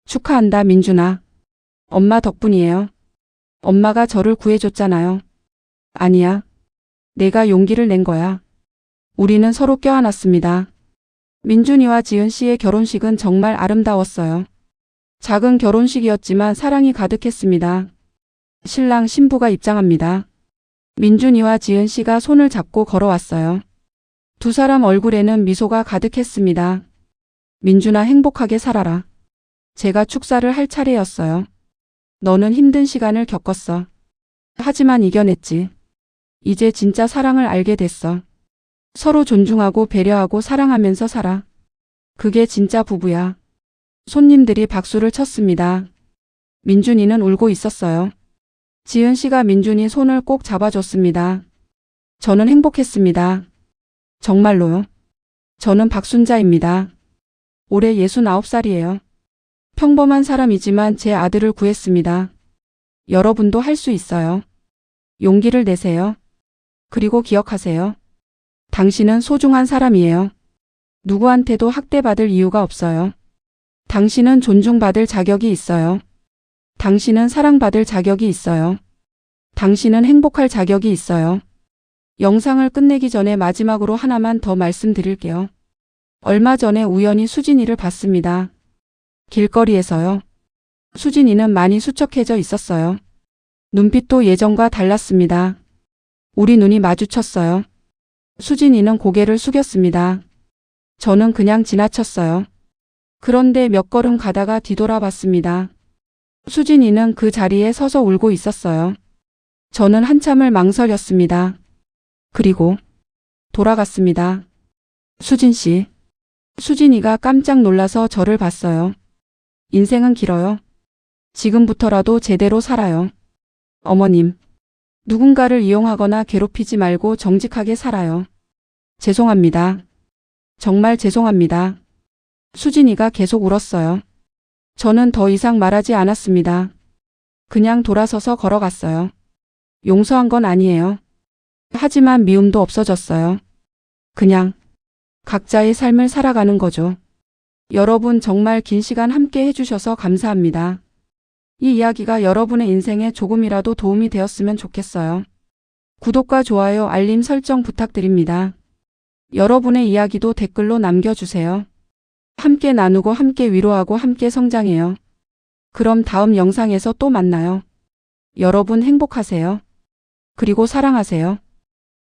축하한다, 민준아. 엄마 덕분이에요. 엄마가 저를 구해줬잖아요. 아니야. 내가 용기를 낸 거야. 우리는 서로 껴안았습니다. 민준이와 지은 씨의 결혼식은 정말 아름다웠어요. 작은 결혼식이었지만 사랑이 가득했습니다. 신랑 신부가 입장합니다. 민준이와 지은 씨가 손을 잡고 걸어왔어요. 두 사람 얼굴에는 미소가 가득했습니다. 민준아, 행복하게 살아라. 제가 축사를 할 차례였어요. 너는 힘든 시간을 겪었어. 하지만 이겨냈지. 이제 진짜 사랑을 알게 됐어. 서로 존중하고 배려하고 사랑하면서 살아. 그게 진짜 부부야. 손님들이 박수를 쳤습니다. 민준이는 울고 있었어요. 지은 씨가 민준이 손을 꼭 잡아줬습니다. 저는 행복했습니다. 정말로요. 저는 박순자입니다. 올해 69살이에요. 평범한 사람이지만 제 아들을 구했습니다. 여러분도 할 수 있어요. 용기를 내세요. 그리고 기억하세요. 당신은 소중한 사람이에요. 누구한테도 학대받을 이유가 없어요. 당신은 존중받을 자격이 있어요. 당신은 사랑받을 자격이 있어요. 당신은 행복할 자격이 있어요. 영상을 끝내기 전에 마지막으로 하나만 더 말씀드릴게요. 얼마 전에 우연히 수진이를 봤습니다. 길거리에서요. 수진이는 많이 수척해져 있었어요. 눈빛도 예전과 달랐습니다. 우리 눈이 마주쳤어요. 수진이는 고개를 숙였습니다. 저는 그냥 지나쳤어요. 그런데 몇 걸음 가다가 뒤돌아봤습니다. 수진이는 그 자리에 서서 울고 있었어요. 저는 한참을 망설였습니다. 그리고 돌아갔습니다. 수진 씨. 수진이가 깜짝 놀라서 저를 봤어요. 인생은 길어요. 지금부터라도 제대로 살아요. 어머님. 누군가를 이용하거나 괴롭히지 말고 정직하게 살아요. 죄송합니다. 정말 죄송합니다. 수진이가 계속 울었어요. 저는 더 이상 말하지 않았습니다. 그냥 돌아서서 걸어갔어요. 용서한 건 아니에요. 하지만 미움도 없어졌어요. 그냥 각자의 삶을 살아가는 거죠. 여러분 정말 긴 시간 함께 해주셔서 감사합니다. 이 이야기가 여러분의 인생에 조금이라도 도움이 되었으면 좋겠어요. 구독과 좋아요, 알림 설정 부탁드립니다. 여러분의 이야기도 댓글로 남겨주세요. 함께 나누고 함께 위로하고 함께 성장해요. 그럼 다음 영상에서 또 만나요. 여러분 행복하세요. 그리고 사랑하세요.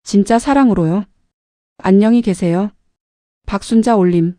진짜 사랑으로요. 안녕히 계세요. 박순자 올림.